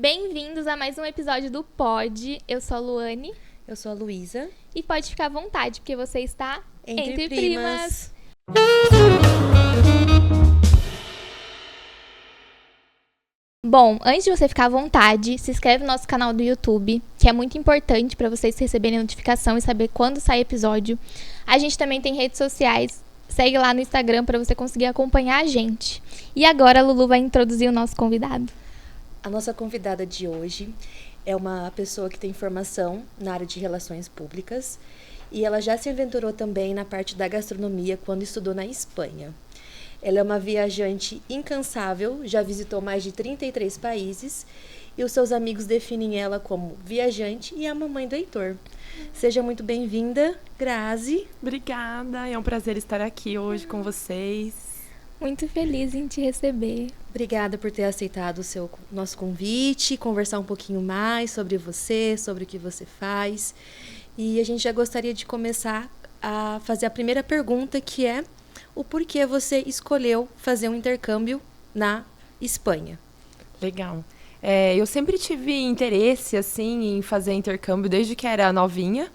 Bem-vindos a mais um episódio do Pod. Eu sou a Luane. Eu sou a Luísa. E pode ficar à vontade, porque você está Entre Primas. Bom, antes de você ficar à vontade, se inscreve no nosso canal do YouTube, que é muito importante para vocês receberem notificação e saber quando sai episódio. A gente também tem redes sociais. Segue lá no Instagram para você conseguir acompanhar a gente. E agora a Lulu vai introduzir o nosso convidado. A nossa convidada de hoje é uma pessoa que tem formação na área de relações públicas e ela já se aventurou também na parte da gastronomia quando estudou na Espanha. Ela é uma viajante incansável, já visitou mais de 33 países e os seus amigos definem ela como viajante e a mamãe do Heitor. Seja muito bem-vinda, Grazi. Obrigada, é um prazer estar aqui hoje com vocês. Muito feliz em te receber. Obrigada por ter aceitado nosso convite, conversar um pouquinho mais sobre você, sobre o que você faz. E a gente já gostaria de começar a fazer a primeira pergunta, que é o porquê você escolheu fazer um intercâmbio na Espanha. Legal. Eu sempre tive interesse, assim, em fazer intercâmbio desde que era novinha,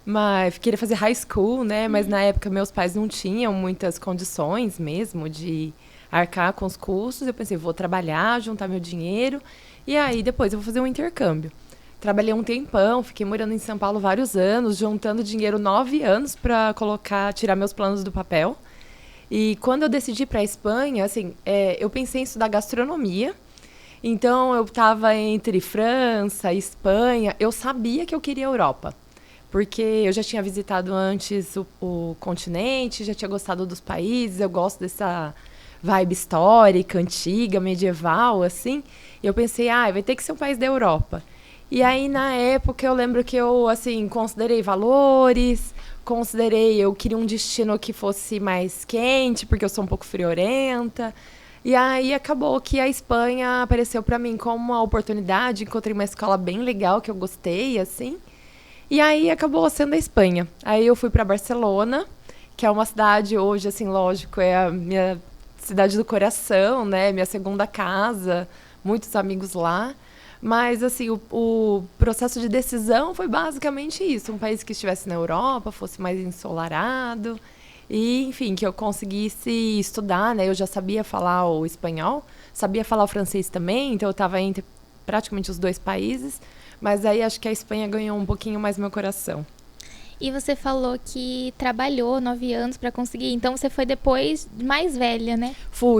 mas queria fazer high school, né? Mas na época meus pais não tinham muitas condições mesmo de arcar com os custos. Eu pensei, vou trabalhar, juntar meu dinheiro e aí depois eu vou fazer um intercâmbio. Trabalhei um tempão, fiquei morando em São Paulo vários anos, juntando dinheiro 9 anos para tirar meus planos do papel. E quando eu decidi ir para a Espanha, assim, eu pensei em estudar gastronomia. Então, eu estava entre França e Espanha. Eu sabia que eu queria a Europa, porque eu já tinha visitado antes o continente, já tinha gostado dos países, eu gosto dessa vibe histórica, antiga, medieval, assim. E eu pensei, vai ter que ser um país da Europa. E aí, na época, eu lembro que eu, assim, considerei valores, eu queria um destino que fosse mais quente, porque eu sou um pouco friorenta. E aí acabou que a Espanha apareceu para mim como uma oportunidade, encontrei uma escola bem legal que eu gostei, assim. E aí acabou sendo a Espanha. Aí eu fui para Barcelona, que é uma cidade hoje, assim, lógico, é a minha cidade do coração, né? Minha segunda casa, muitos amigos lá. Mas, assim, o processo de decisão foi basicamente isso. Um país que estivesse na Europa, fosse mais ensolarado. E, enfim, que eu conseguisse estudar, né? Eu já sabia falar o espanhol, sabia falar o francês também, então eu estava entre praticamente os dois países. Mas aí acho que a Espanha ganhou um pouquinho mais meu coração. E você falou que trabalhou 9 anos para conseguir, então você foi depois mais velha, né?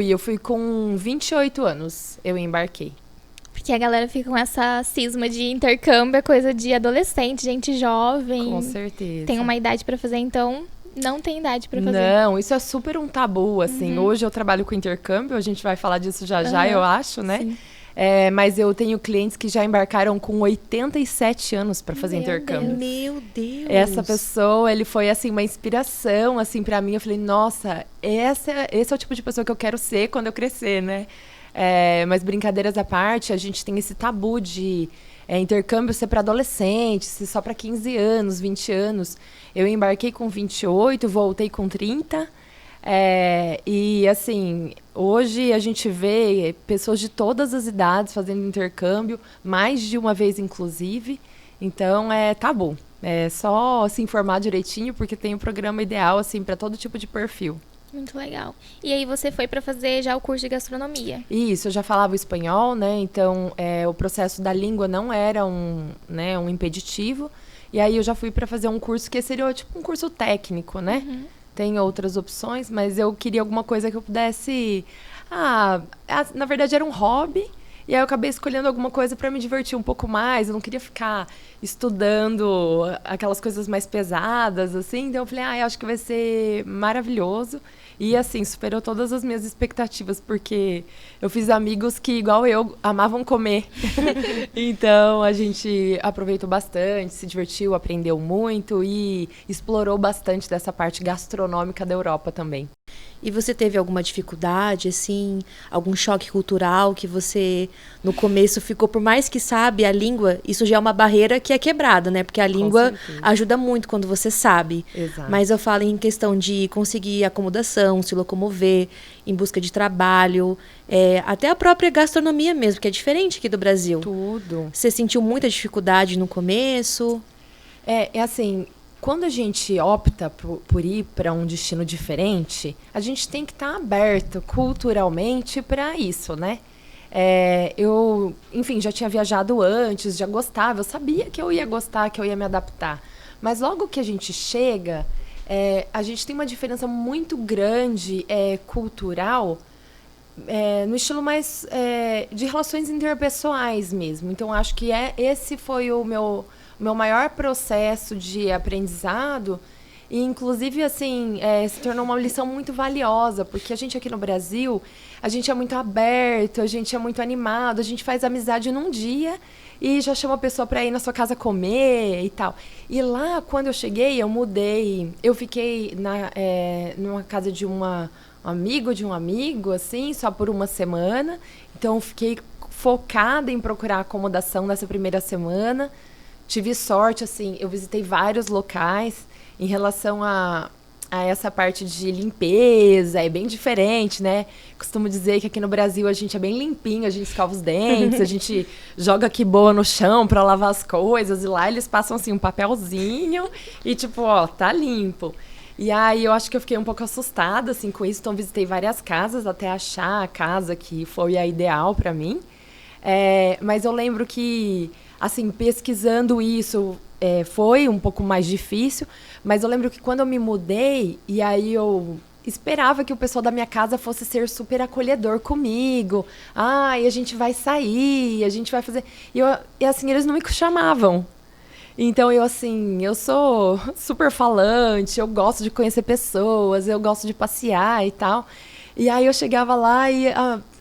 Eu fui com 28 anos, eu embarquei. Porque a galera fica com essa cisma de intercâmbio, é coisa de adolescente, gente jovem. Com certeza. Tem uma idade para fazer, então não tem idade para fazer. Não, isso é super um tabu, assim. Hoje eu trabalho com intercâmbio, a gente vai falar disso já, eu acho, né? Sim. Mas eu tenho clientes que já embarcaram com 87 anos para fazer intercâmbio. Meu Deus! Essa pessoa, ele foi, assim, uma inspiração, assim, para mim. Eu falei, nossa, esse é o tipo de pessoa que eu quero ser quando eu crescer, né? Mas brincadeiras à parte, a gente tem esse tabu de intercâmbio ser para adolescentes, ser só para 15 anos, 20 anos. Eu embarquei com 28, voltei com 30. E, assim, hoje a gente vê pessoas de todas as idades fazendo intercâmbio, mais de uma vez, inclusive. Então, é tabu. É só se informar direitinho, porque tem um programa ideal, assim, para todo tipo de perfil. Muito legal. E aí você foi para fazer já o curso de gastronomia? Isso, eu já falava espanhol, né? Então, o processo da língua não era um impeditivo. E aí eu já fui para fazer um curso que seria tipo um curso técnico, né? Tem outras opções, mas eu queria alguma coisa que eu pudesse... na verdade era um hobby. E aí eu acabei escolhendo alguma coisa para me divertir um pouco mais. Eu não queria ficar estudando aquelas coisas mais pesadas, assim. Então eu falei, eu acho que vai ser maravilhoso. E, assim, superou todas as minhas expectativas, porque eu fiz amigos que, igual eu, amavam comer. Então, a gente aproveitou bastante, se divertiu, aprendeu muito e explorou bastante dessa parte gastronômica da Europa também. E você teve alguma dificuldade, assim, algum choque cultural que você, no começo, ficou, por mais que sabe a língua, isso já é uma barreira que é quebrada, né? Porque a língua ajuda muito quando você sabe. Exato. Mas eu falo em questão de conseguir acomodação, se locomover, em busca de trabalho, até a própria gastronomia mesmo, que é diferente aqui do Brasil. Tudo. Você sentiu muita dificuldade no começo? É assim, quando a gente opta por ir para um destino diferente, a gente tem que estar aberto culturalmente para isso, né? Eu, enfim, já tinha viajado antes, já gostava, eu sabia que eu ia gostar, que eu ia me adaptar. Mas logo que a gente chega, a gente tem uma diferença muito grande cultural, no estilo mais de relações interpessoais mesmo. Então, acho que esse foi o meu maior processo de aprendizado. E, inclusive, assim, se tornou uma lição muito valiosa, porque a gente aqui no Brasil, a gente é muito aberto, a gente é muito animado, a gente faz amizade num dia e já chama a pessoa para ir na sua casa comer e tal. E lá, quando eu cheguei, eu mudei, eu fiquei numa casa de um amigo, assim, só por uma semana. Então, eu fiquei focada em procurar acomodação nessa primeira semana. Tive sorte, assim, eu visitei vários locais. Em relação a essa parte de limpeza, é bem diferente, né? Costumo dizer que aqui no Brasil a gente é bem limpinho, a gente escova os dentes, a gente joga quiboa no chão para lavar as coisas, e lá eles passam, assim, um papelzinho e, tipo, ó, tá limpo. E aí eu acho que eu fiquei um pouco assustada, assim, com isso, então visitei várias casas até achar a casa que foi a ideal para mim. Mas eu lembro que, assim, pesquisando isso, foi um pouco mais difícil, mas eu lembro que quando eu me mudei, e aí eu esperava que o pessoal da minha casa fosse ser super acolhedor comigo. E a gente vai sair, a gente vai fazer... E assim, eles não me chamavam. Então, eu sou super falante, eu gosto de conhecer pessoas, eu gosto de passear e tal. E aí eu chegava lá e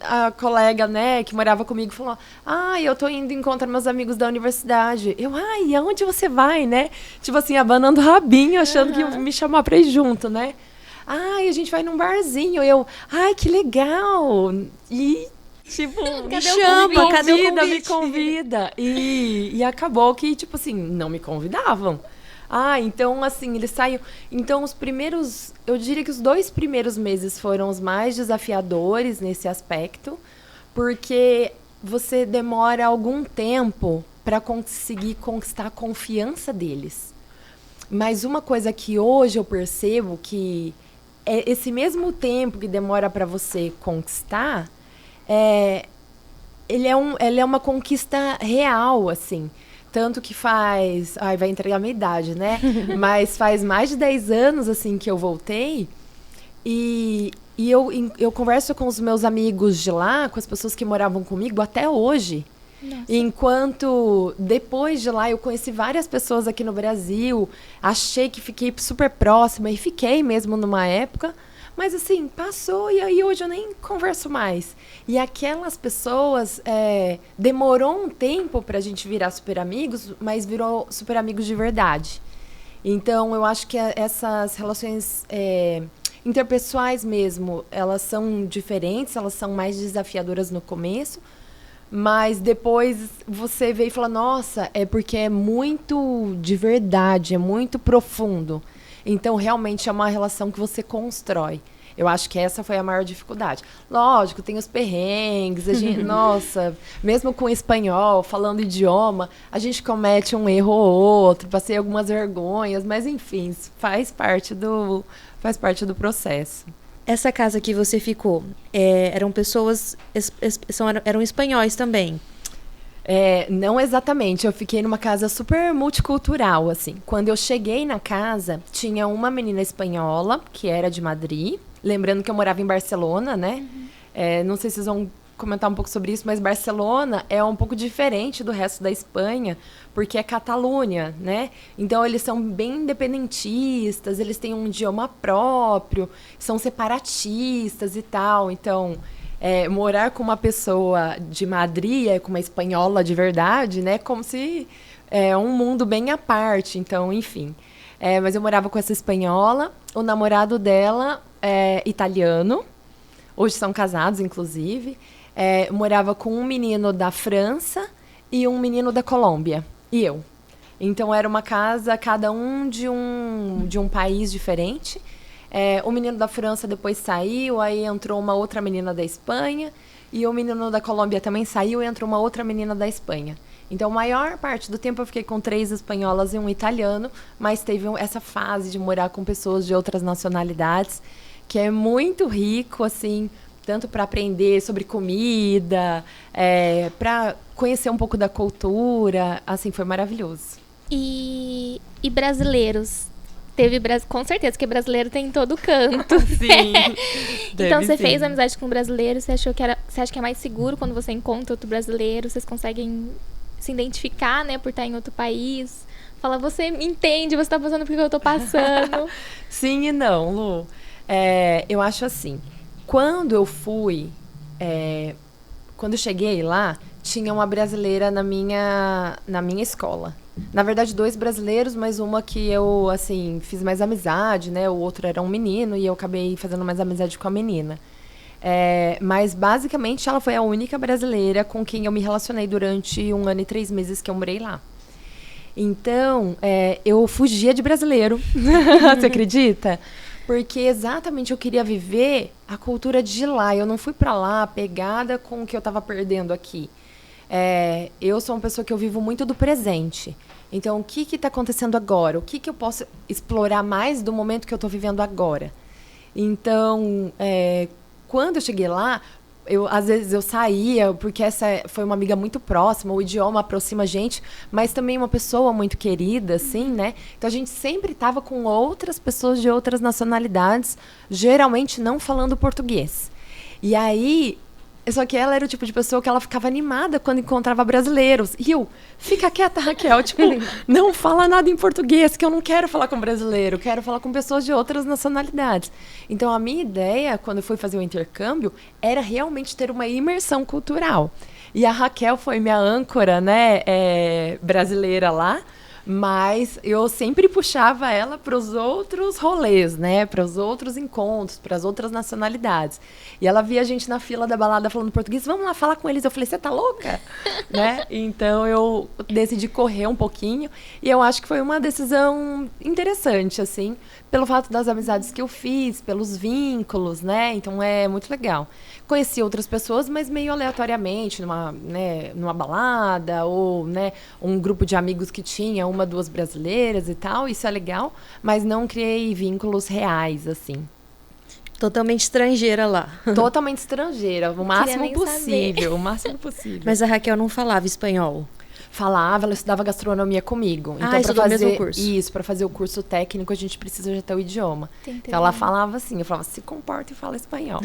a colega, né, que morava comigo falou: eu tô indo encontrar meus amigos da universidade. E aonde você vai, né? Tipo assim, abanando o rabinho, achando que ia me chamar pra ir junto, né? A gente vai num barzinho. Que legal! E, tipo, cadê o convite? Me convida. E acabou que, tipo assim, não me convidavam. Então, assim, eles saíam... Então, eu diria que os 2 primeiros meses foram os mais desafiadores nesse aspecto, porque você demora algum tempo para conseguir conquistar a confiança deles. Mas uma coisa que hoje eu percebo que esse mesmo tempo que demora para você conquistar, ele é uma conquista real, assim. Tanto que faz... vai entregar a minha idade, né? Mas faz mais de 10 anos, assim, que eu voltei. E eu converso com os meus amigos de lá, com as pessoas que moravam comigo, até hoje. Nossa. Enquanto, depois de lá, eu conheci várias pessoas aqui no Brasil. Achei que fiquei super próxima. E fiquei mesmo numa época. Mas, assim, passou e aí hoje eu nem converso mais. E aquelas pessoas, demorou um tempo pra gente virar super amigos, mas virou super amigos de verdade. Então, eu acho que essas relações interpessoais mesmo, elas são diferentes, elas são mais desafiadoras no começo, mas depois você vê e fala, nossa, é porque é muito de verdade, é muito profundo. Então, realmente é uma relação que você constrói. Eu acho que essa foi a maior dificuldade. Lógico, tem os perrengues, nossa, mesmo com espanhol, falando idioma, a gente comete um erro ou outro, passei algumas vergonhas, mas enfim, faz parte do processo. Essa casa que você ficou, eram pessoas, eram espanhóis também? Não exatamente, eu fiquei numa casa super multicultural, assim. Quando eu cheguei na casa, tinha uma menina espanhola, que era de Madrid, lembrando que eu morava em Barcelona, né? Não sei se vocês vão comentar um pouco sobre isso, mas Barcelona é um pouco diferente do resto da Espanha, porque é Catalunha, né? Então, eles são bem independentistas, eles têm um idioma próprio, são separatistas e tal, então... morar com uma pessoa de Madrid, com uma espanhola de verdade, né? Como se um mundo bem à parte. Então, enfim. Mas eu morava com essa espanhola, o namorado dela é italiano, hoje são casados, inclusive. Eu morava com um menino da França e um menino da Colômbia, e eu. Então, era uma casa, cada um de um país diferente. O menino da França depois saiu, aí entrou uma outra menina da Espanha, e o menino da Colômbia também saiu e entrou uma outra menina da Espanha. Então, a maior parte do tempo eu fiquei com 3 espanholas e um italiano, mas teve essa fase de morar com pessoas de outras nacionalidades, que é muito rico, assim, tanto para aprender sobre comida, para conhecer um pouco da cultura, assim, foi maravilhoso. E brasileiros? Com certeza, que brasileiro tem em todo canto. Sim. Então, você fez amizade com brasileiro, você acha que é mais seguro quando você encontra outro brasileiro? Vocês conseguem se identificar, né, por estar em outro país? Fala, você me entende, você tá passando por que eu tô passando. Sim e não, Lu. Eu acho assim, quando eu cheguei lá, tinha uma brasileira na minha escola. Na verdade, 2 brasileiros, mas uma que eu, assim, fiz mais amizade, né? O outro era um menino e eu acabei fazendo mais amizade com a menina. Mas, basicamente, ela foi a única brasileira com quem eu me relacionei durante 1 ano e 3 meses que eu morei lá. Então, eu fugia de brasileiro. Você acredita? Porque exatamente eu queria viver a cultura de lá. Eu não fui pra lá pegada com o que eu tava perdendo aqui. Eu sou uma pessoa que eu vivo muito do presente. Então, o que está acontecendo agora? O que eu posso explorar mais do momento que eu estou vivendo agora? Então, quando eu cheguei lá, às vezes eu saía, porque essa foi uma amiga muito próxima, o idioma aproxima a gente, mas também uma pessoa muito querida, assim, né? Então, a gente sempre estava com outras pessoas de outras nacionalidades, geralmente não falando português. E aí, só que ela era o tipo de pessoa que ela ficava animada quando encontrava brasileiros. E eu, fica quieta, Raquel, tipo, não fala nada em português, que eu não quero falar com brasileiro, quero falar com pessoas de outras nacionalidades. Então, a minha ideia, quando eu fui fazer o intercâmbio, era realmente ter uma imersão cultural. E a Raquel foi minha âncora, né, brasileira lá, mas eu sempre puxava ela para os outros rolês, né? Para os outros encontros, para as outras nacionalidades. E ela via a gente na fila da balada falando português, vamos lá falar com eles. Eu falei, você tá louca? Né? Então eu decidi correr um pouquinho. E eu acho que foi uma decisão interessante, assim, pelo fato das amizades que eu fiz, pelos vínculos, né? Então é muito legal. Conheci outras pessoas, mas meio aleatoriamente, numa balada, ou, né, um grupo de amigos que tinha 1, 2 brasileiras e tal, isso é legal, mas não criei vínculos reais, assim. Totalmente estrangeira lá. Totalmente estrangeira, o máximo possível, saber. o máximo possível. Mas a Raquel não falava espanhol? Falava, ela estudava gastronomia comigo. Então, estudou o mesmo curso. Isso, para fazer o curso técnico, a gente precisa já ter o idioma. Então, ela falava assim, eu falava, se comporta e fala espanhol.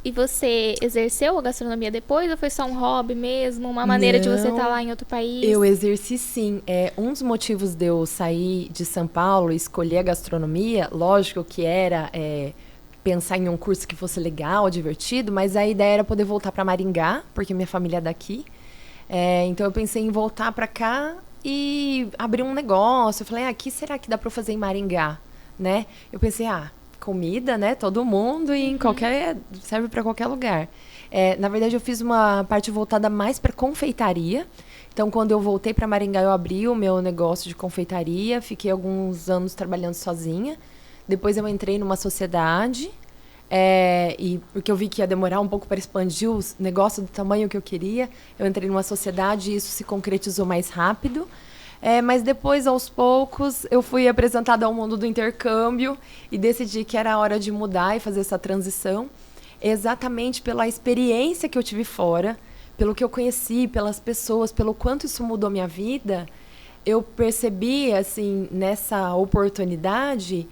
E você exerceu a gastronomia depois, ou foi só um hobby mesmo? Uma maneira de você estar lá em outro país? Eu exerci, sim. Um dos motivos de eu sair de São Paulo e escolher a gastronomia, lógico que era pensar em um curso que fosse legal, divertido, mas a ideia era poder voltar para Maringá, porque minha família é daqui. Então eu pensei em voltar para cá e abrir um negócio. Eu falei, o que será que dá para fazer em Maringá, né? Eu pensei, comida, né? Todo mundo e serve para qualquer lugar. Na verdade, eu fiz uma parte voltada mais para confeitaria. Então, quando eu voltei para Maringá, eu abri o meu negócio de confeitaria. Fiquei alguns anos trabalhando sozinha. Depois eu entrei numa sociedade. Porque eu vi que ia demorar um pouco para expandir o negócio do tamanho que eu queria. Eu entrei numa sociedade e isso se concretizou mais rápido. Mas depois, aos poucos, eu fui apresentada ao mundo do intercâmbio e decidi que era a hora de mudar e fazer essa transição, exatamente pela experiência que eu tive fora, pelo que eu conheci, pelas pessoas, pelo quanto isso mudou minha vida. Eu percebi, assim, nessa oportunidade,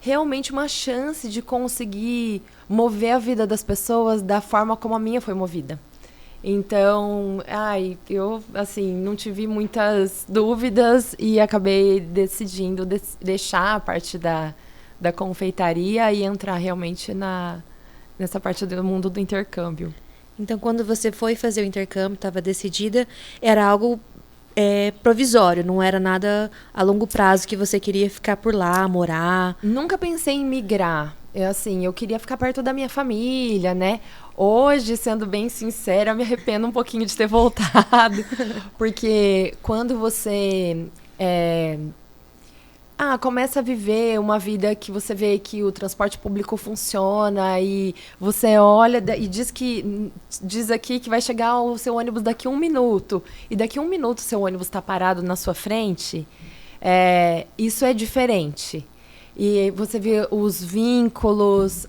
realmente uma chance de conseguir mover a vida das pessoas da forma como a minha foi movida. Então, eu, assim, não tive muitas dúvidas e acabei decidindo deixar a parte da confeitaria e entrar realmente nessa parte do mundo do intercâmbio. Então, quando você foi fazer o intercâmbio, estava decidida, era algo provisório, não era nada a longo prazo que você queria ficar por lá, morar. Nunca pensei em migrar. Eu queria ficar perto da minha família, né? Hoje, sendo bem sincera, eu me arrependo um pouquinho de ter voltado. Porque quando você começa a viver uma vida que você vê que o transporte público funciona e você olha e diz aqui que vai chegar o seu ônibus daqui a 1 minuto e daqui a 1 minuto seu ônibus está parado na sua frente, isso é diferente. E você vê os vínculos,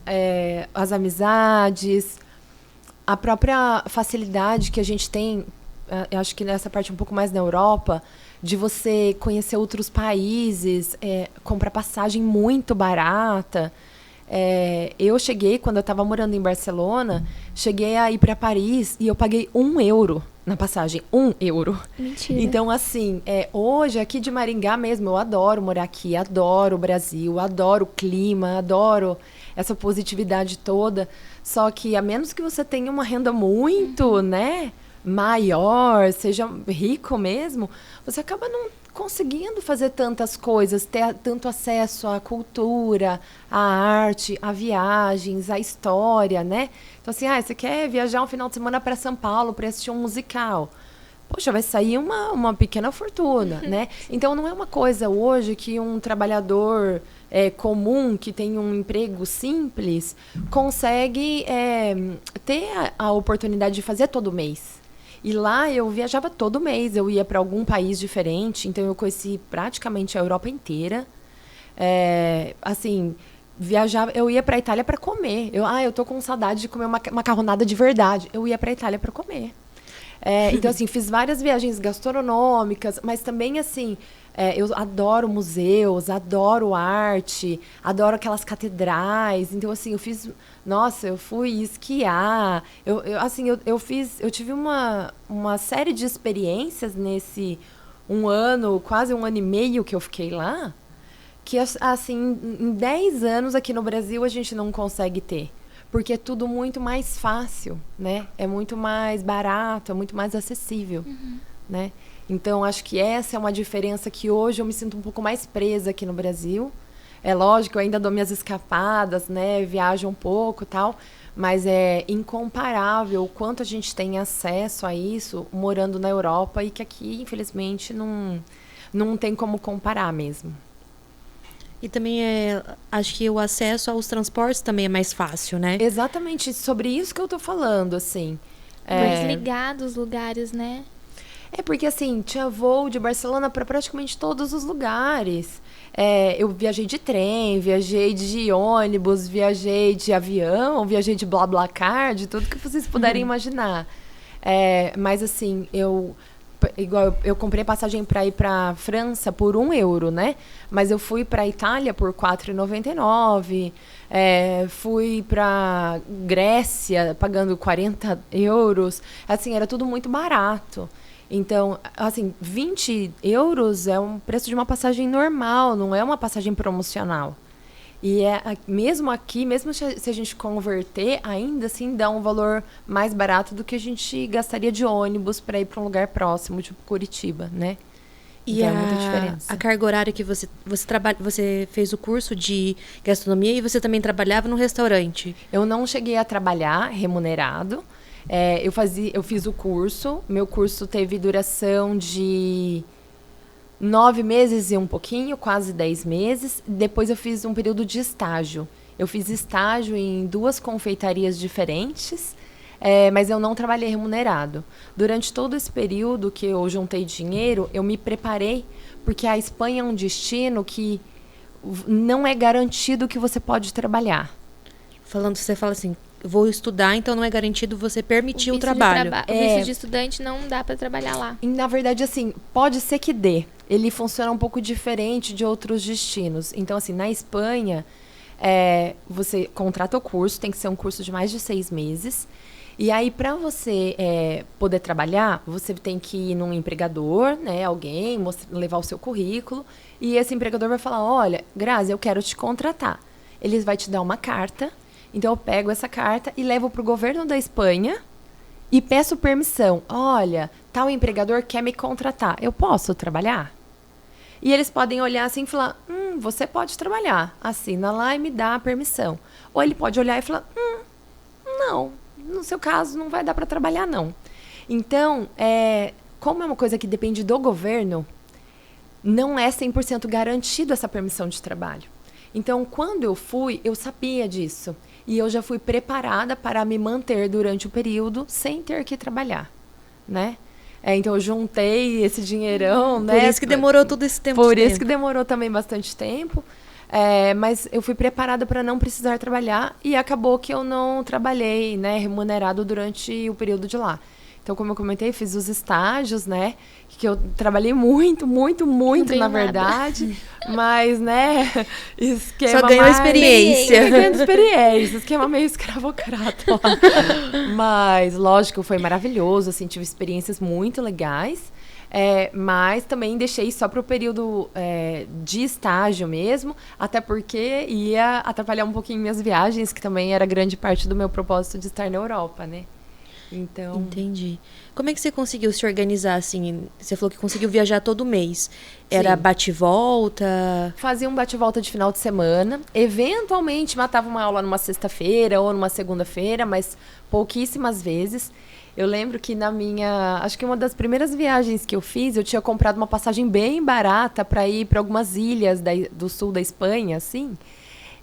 as amizades, a própria facilidade que a gente tem, eu acho que nessa parte um pouco mais na Europa, de você conhecer outros países, comprar passagem muito barata. Eu cheguei, quando eu estava morando em Barcelona, cheguei a ir para Paris e eu paguei 1 euro na passagem. 1 euro. Mentira. Então, assim, hoje, aqui de Maringá mesmo, eu adoro morar aqui, adoro o Brasil, adoro o clima, adoro essa positividade toda. Só que, a menos que você tenha uma renda muito, né, maior, seja rico mesmo, você acaba não conseguindo fazer tantas coisas, ter tanto acesso à cultura, à arte, a viagens, à história, né? Então, assim, você quer viajar um final de semana para São Paulo para assistir um musical. Poxa, vai sair uma pequena fortuna, né? Então, não é uma coisa hoje que um trabalhador comum, que tem um emprego simples, consegue ter a oportunidade de fazer todo mês. E lá eu viajava todo mês, eu ia para algum país diferente, então eu conheci praticamente a Europa inteira. Viajava, eu ia para a Itália para comer. Eu tô com saudade de comer uma macarronada de verdade. Eu ia para a Itália para comer. Então, assim, fiz várias viagens gastronômicas, mas também, assim, eu adoro museus, adoro arte, adoro aquelas catedrais. Então, assim, eu fui esquiar. Eu tive uma série de experiências nesse 1 ano, quase 1 ano e meio que eu fiquei lá, que, assim, em 10 anos aqui no Brasil a gente não consegue ter. Porque é tudo muito mais fácil, né? É muito mais barato, é muito mais acessível, né? Então, acho que essa é uma diferença que hoje eu me sinto um pouco mais presa aqui no Brasil. É lógico, eu ainda dou minhas escapadas, né? Viajo um pouco e tal, mas é incomparável o quanto a gente tem acesso a isso morando na Europa e que aqui, infelizmente, não tem como comparar mesmo. E também acho que o acesso aos transportes também é mais fácil, né? Exatamente, sobre isso que eu tô falando, assim. Mais ligados os lugares, né? Porque, assim, tinha voo de Barcelona para praticamente todos os lugares. Eu viajei de trem, viajei de ônibus, viajei de avião, viajei de BlaBlaCar, de tudo que vocês puderem imaginar. Mas, assim, eu comprei passagem para ir para França por 1 euro, né? Mas eu fui para Itália por 4,99. Fui para Grécia pagando 40 euros. Assim, era tudo muito barato. Então, assim, 20 euros é um preço de uma passagem normal, não é uma passagem promocional. E mesmo aqui, mesmo se a gente converter, ainda assim dá um valor mais barato do que a gente gastaria de ônibus para ir para um lugar próximo, tipo Curitiba, né? E então, é muita diferença. A carga horária que você fez o curso de gastronomia e você também trabalhava no restaurante? Eu não cheguei a trabalhar remunerado. Eu fiz o curso. Meu curso teve duração de 9 meses e um pouquinho, quase 10 meses. Depois eu fiz um período de estágio. Eu fiz estágio em 2 confeitarias diferentes, mas eu não trabalhei remunerado. Durante todo esse período que eu juntei dinheiro, eu me preparei, porque a Espanha é um destino que não é garantido que você pode trabalhar. Você fala assim, vou estudar, então não é garantido você permitir o trabalho. O visto de estudante não dá para trabalhar lá. E, na verdade, assim, pode ser que dê. Ele funciona um pouco diferente de outros destinos. Então, assim, na Espanha, você contrata o curso, tem que ser um curso de mais de 6 meses. E aí, para você poder trabalhar, você tem que ir num empregador, né, alguém, levar o seu currículo. E esse empregador vai falar, olha, Grazi, eu quero te contratar. Ele vai te dar uma carta. Então, eu pego essa carta e levo para o governo da Espanha e peço permissão. Olha, tal empregador quer me contratar. Eu posso trabalhar? E eles podem olhar assim e falar, você pode trabalhar. Assina lá e me dá a permissão. Ou ele pode olhar e falar, não, no seu caso não vai dar para trabalhar, não. Então, como é uma coisa que depende do governo, não é 100% garantido essa permissão de trabalho. Então, quando eu fui, eu sabia disso. E eu já fui preparada para me manter durante o período sem ter que trabalhar, né? Então, eu juntei esse dinheirão, né? Por isso que demorou todo esse tempo. Por isso que demorou também bastante tempo. Mas eu fui preparada para não precisar trabalhar e acabou que eu não trabalhei, né, remunerado durante o período de lá. Então, como eu comentei, fiz os estágios, né? Que eu trabalhei muito, na verdade. Mas, né? Só ganhou experiência. Ganhando experiência. Esquema meio escravocrata. Mas, lógico, foi maravilhoso. Assim, tive experiências muito legais. Mas também deixei só para o período de estágio mesmo. Até porque ia atrapalhar um pouquinho minhas viagens, que também era grande parte do meu propósito de estar na Europa, né? Então... Entendi. Como é que você conseguiu se organizar, assim? Você falou que conseguiu viajar todo mês. Era bate-volta? Fazia um bate-volta de final de semana. Eventualmente, matava uma aula numa sexta-feira ou numa segunda-feira, mas pouquíssimas vezes. Eu lembro que acho que uma das primeiras viagens que eu fiz, eu tinha comprado uma passagem bem barata para ir para algumas ilhas do sul da Espanha, assim.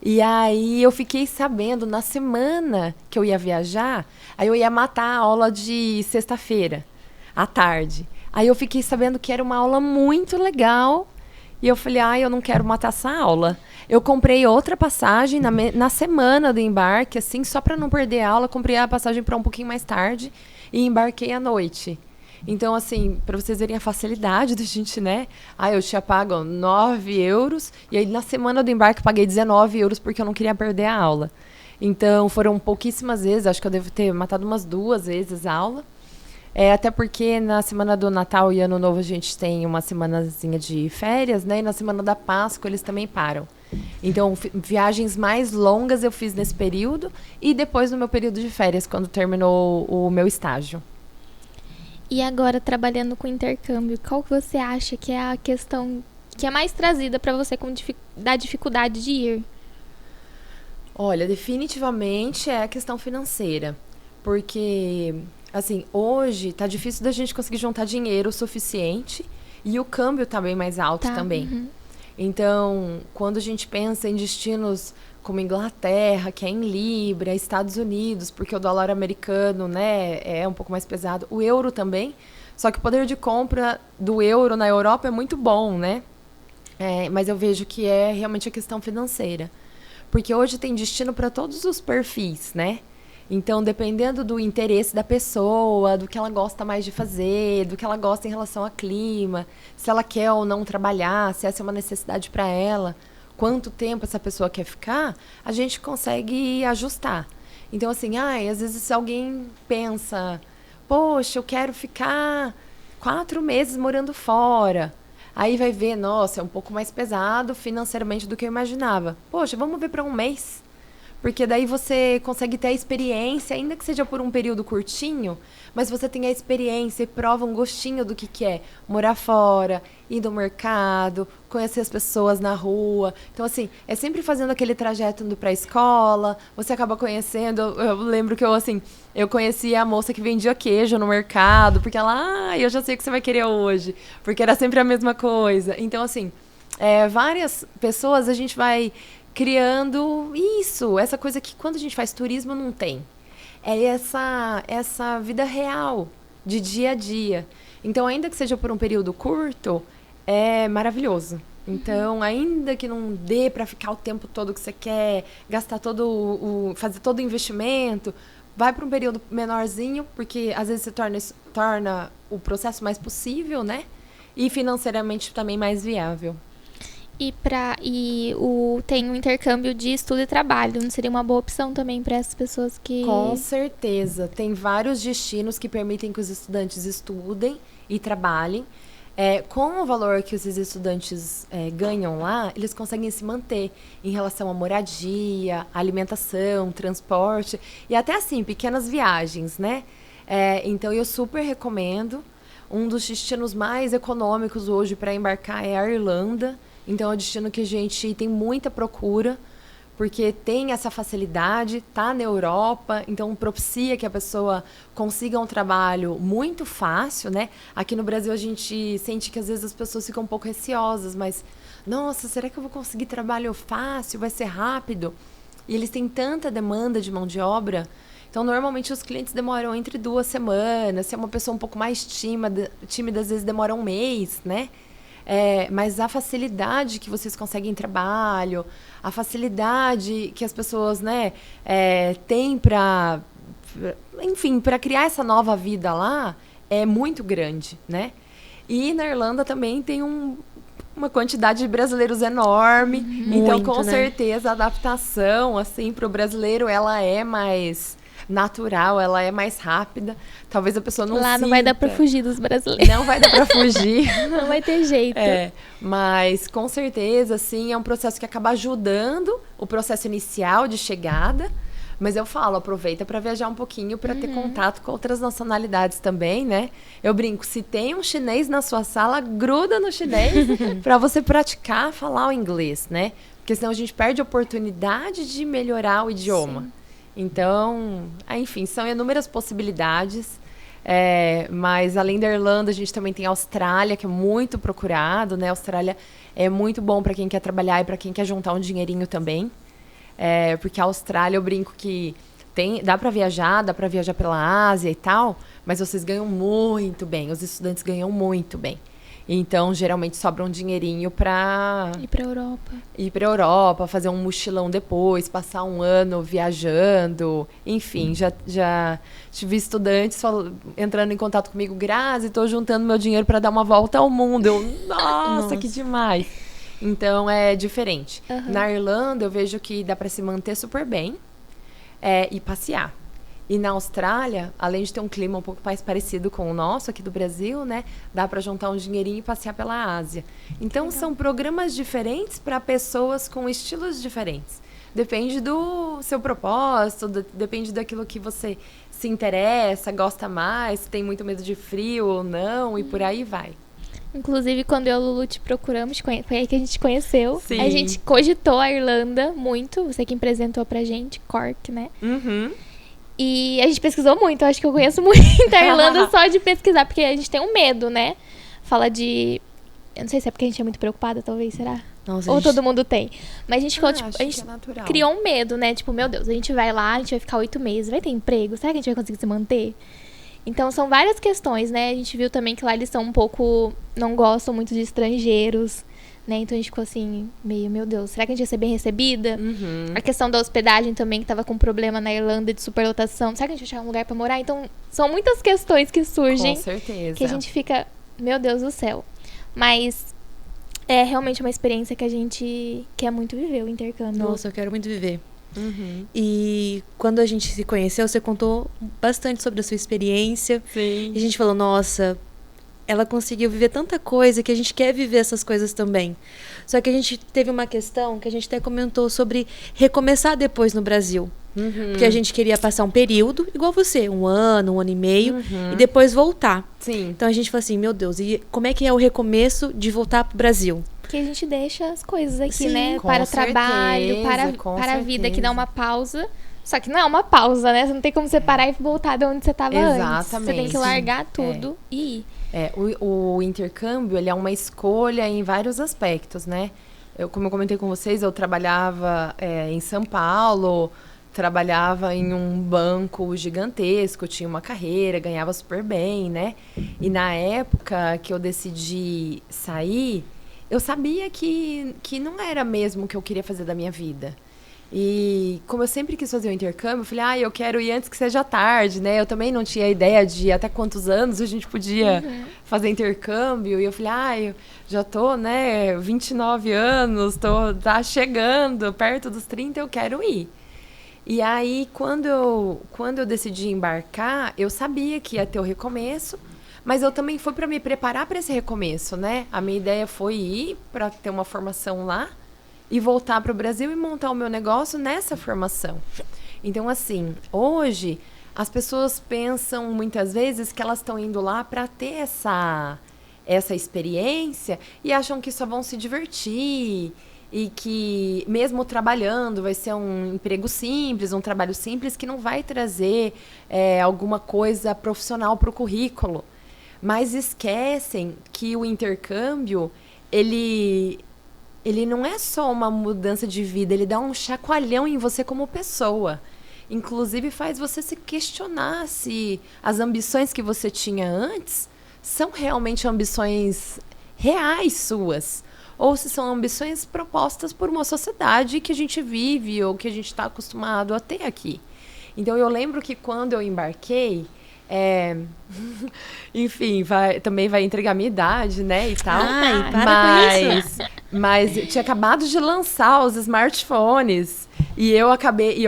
E aí eu fiquei sabendo, na semana que eu ia viajar, aí eu ia matar a aula de sexta-feira, à tarde. Aí eu fiquei sabendo que era uma aula muito legal. E eu falei, eu não quero matar essa aula. Eu comprei outra passagem na semana do embarque, assim, só para não perder a aula. Comprei a passagem para um pouquinho mais tarde e embarquei à noite. Então, assim, para vocês verem a facilidade da gente, né? Eu tinha pago 9 euros e aí na semana do embarque paguei 19 euros porque eu não queria perder a aula. Então, foram pouquíssimas vezes, acho que eu devo ter matado umas 2 vezes a aula. Até porque na semana do Natal e Ano Novo a gente tem uma semanazinha de férias, né? E na semana da Páscoa eles também param. Então, viagens mais longas eu fiz nesse período e depois no meu período de férias, quando terminou o meu estágio. E agora, trabalhando com intercâmbio, qual que você acha que é a questão que é mais trazida para você da dificuldade de ir? Olha, definitivamente é a questão financeira. Porque, assim, hoje tá difícil da gente conseguir juntar dinheiro o suficiente e o câmbio tá bem mais alto também. Uhum. Então, quando a gente pensa em destinos como Inglaterra, que é em libra, Estados Unidos, porque o dólar americano, né, é um pouco mais pesado, o euro também, só que o poder de compra do euro na Europa é muito bom, né? Mas eu vejo que é realmente a questão financeira. Porque hoje tem destino para todos os perfis, né? Então, dependendo do interesse da pessoa, do que ela gosta mais de fazer, do que ela gosta em relação ao clima, se ela quer ou não trabalhar, se essa é uma necessidade para ela, quanto tempo essa pessoa quer ficar, a gente consegue ajustar. Então, assim, às vezes se alguém pensa, poxa, eu quero ficar 4 meses morando fora. Aí vai ver, nossa, é um pouco mais pesado financeiramente do que eu imaginava. Poxa, vamos ver para 1 mês. Porque daí você consegue ter a experiência, ainda que seja por um período curtinho, mas você tem a experiência e prova um gostinho do que é morar fora, ir no mercado, conhecer as pessoas na rua. Então, assim, é sempre fazendo aquele trajeto indo pra escola, você acaba conhecendo. Eu lembro que eu conheci a moça que vendia queijo no mercado, porque ela, eu já sei o que você vai querer hoje, porque era sempre a mesma coisa. Então, assim, várias pessoas a gente vai criando essa coisa que quando a gente faz turismo não tem. É essa vida real, de dia a dia. Então, ainda que seja por um período curto, é maravilhoso. Então, ainda que não dê para ficar o tempo todo que você quer, gastar fazer todo o investimento, vai para um período menorzinho, porque às vezes você torna o processo mais possível, né? E financeiramente também mais viável. Tem um intercâmbio de estudo e trabalho. Não seria uma boa opção também para essas pessoas que... Com certeza. Tem vários destinos que permitem que os estudantes estudem e trabalhem. Com o valor que esses estudantes ganham lá, eles conseguem se manter em relação à moradia, alimentação, transporte e até, assim, pequenas viagens, né? Então, eu super recomendo. Um dos destinos mais econômicos hoje para embarcar é a Irlanda. Então, é um destino que a gente tem muita procura, porque tem essa facilidade, tá na Europa, então propicia que a pessoa consiga um trabalho muito fácil, né? Aqui no Brasil a gente sente que às vezes as pessoas ficam um pouco receosas, mas, nossa, será que eu vou conseguir trabalho fácil? Vai ser rápido? E eles têm tanta demanda de mão de obra, então normalmente os clientes demoram entre 2 semanas, se é uma pessoa um pouco mais tímida às vezes demora um mês, né? Mas a facilidade que vocês conseguem trabalho, a facilidade que as pessoas, né, têm para, enfim, para criar essa nova vida lá é muito grande, né? E na Irlanda também tem uma quantidade de brasileiros enorme, então com certeza a adaptação assim para o brasileiro ela é mais natural, ela é mais rápida. Talvez a pessoa não Lá não vai dar pra fugir dos brasileiros. Não vai dar pra fugir. Não vai ter jeito. Mas com certeza, sim, é um processo que acaba ajudando o processo inicial de chegada. Mas eu falo, aproveita para viajar um pouquinho para ter contato com outras nacionalidades também, né? Eu brinco, se tem um chinês na sua sala, gruda no chinês para você praticar falar o inglês, né? Porque senão a gente perde a oportunidade de melhorar o idioma. Sim. Então, enfim, são inúmeras possibilidades. Mas além da Irlanda, a gente também tem a Austrália, que é muito procurado, né? A Austrália é muito bom para quem quer trabalhar e para quem quer juntar um dinheirinho também. Porque a Austrália, eu brinco que dá para viajar pela Ásia e tal, mas vocês ganham muito bem, os estudantes ganham muito bem. Então, geralmente, sobra um dinheirinho para ir para Europa, fazer um mochilão depois, passar um ano viajando. Enfim, já tive estudantes entrando em contato comigo, Grazi, estou juntando meu dinheiro para dar uma volta ao mundo. Eu, nossa, que demais! Então, é diferente. Na Irlanda, eu vejo que dá para se manter super bem e passear. E na Austrália, além de ter um clima um pouco mais parecido com o nosso aqui do Brasil, né? Dá para juntar um dinheirinho e passear pela Ásia. Então, são programas diferentes para pessoas com estilos diferentes. Depende do seu propósito, depende daquilo que você se interessa, gosta mais, se tem muito medo de frio ou não, e por aí vai. Inclusive, quando eu e o Lulu te procuramos, foi aí que a gente conheceu. Sim. A gente cogitou a Irlanda muito, você que apresentou pra gente, Cork, né? E a gente pesquisou muito, eu acho que eu conheço muito a Irlanda só de pesquisar, porque a gente tem um medo, né? Fala de... Eu não sei se é porque a gente é muito preocupada, talvez, será? Nossa, ou todo mundo tem. Mas a gente ficou, a gente criou um medo, né? Tipo, meu Deus, a gente vai lá, a gente vai ficar 8 meses, vai ter emprego? Será que a gente vai conseguir se manter? Então, são várias questões, né? A gente viu também que lá eles são um pouco... Não gostam muito de estrangeiros, né? Então, a gente ficou assim, meio, meu Deus, será que a gente ia ser bem recebida? A questão da hospedagem também, que tava com problema na Irlanda de superlotação. Será que a gente vai achar um lugar pra morar? Então, são muitas questões que surgem. Com certeza. Que a gente fica, meu Deus do céu. Mas é realmente uma experiência que a gente quer muito viver, o intercâmbio. Nossa, eu quero muito viver. E quando a gente se conheceu, você contou bastante sobre a sua experiência. Sim. E a gente falou, nossa, ela conseguiu viver tanta coisa que a gente quer viver essas coisas também. Só que a gente teve uma questão que a gente até comentou sobre recomeçar depois no Brasil. Porque a gente queria passar um período, igual você, um ano e meio, e depois voltar. Sim. Então a gente falou assim, meu Deus, e como é que é o recomeço de voltar pro Brasil? Porque a gente deixa as coisas aqui, Sim, né? com Para certeza, trabalho, para a vida, que dá uma pausa. Só que não é uma pausa, né? Você não tem como você parar e voltar de onde você estava antes. Você tem que largar tudo e ir. O intercâmbio, ele é uma escolha em vários aspectos, né? Como eu comentei com vocês, eu trabalhava em São Paulo, trabalhava em um banco gigantesco, tinha uma carreira, ganhava super bem, né? E na época que eu decidi sair, eu sabia que não era mesmo o que eu queria fazer da minha vida. E como eu sempre quis fazer o intercâmbio, eu falei, eu quero ir antes que seja tarde, né? Eu também não tinha ideia de até quantos anos a gente podia fazer intercâmbio. E eu falei, eu já tô, né, 29 anos, tá chegando, perto dos 30, eu quero ir. E aí, quando eu decidi embarcar, eu sabia que ia ter o recomeço, mas eu também fui para me preparar para esse recomeço, né? A minha ideia foi ir para ter uma formação lá e voltar para o Brasil e montar o meu negócio nessa formação. Então, assim, hoje as pessoas pensam muitas vezes que elas estão indo lá para ter essa experiência e acham que só vão se divertir e que mesmo trabalhando vai ser um emprego simples, um trabalho simples que não vai trazer alguma coisa profissional para o currículo. Mas esquecem que o intercâmbio, ele não é só uma mudança de vida, ele dá um chacoalhão em você como pessoa. Inclusive faz você se questionar se as ambições que você tinha antes são realmente ambições reais suas, ou se são ambições propostas por uma sociedade que a gente vive ou que a gente está acostumado a ter aqui. Então eu lembro que quando eu embarquei, enfim, também vai entregar a minha idade, né, e tal. Ai, para com isso. Mas tinha acabado de lançar os smartphones. E eu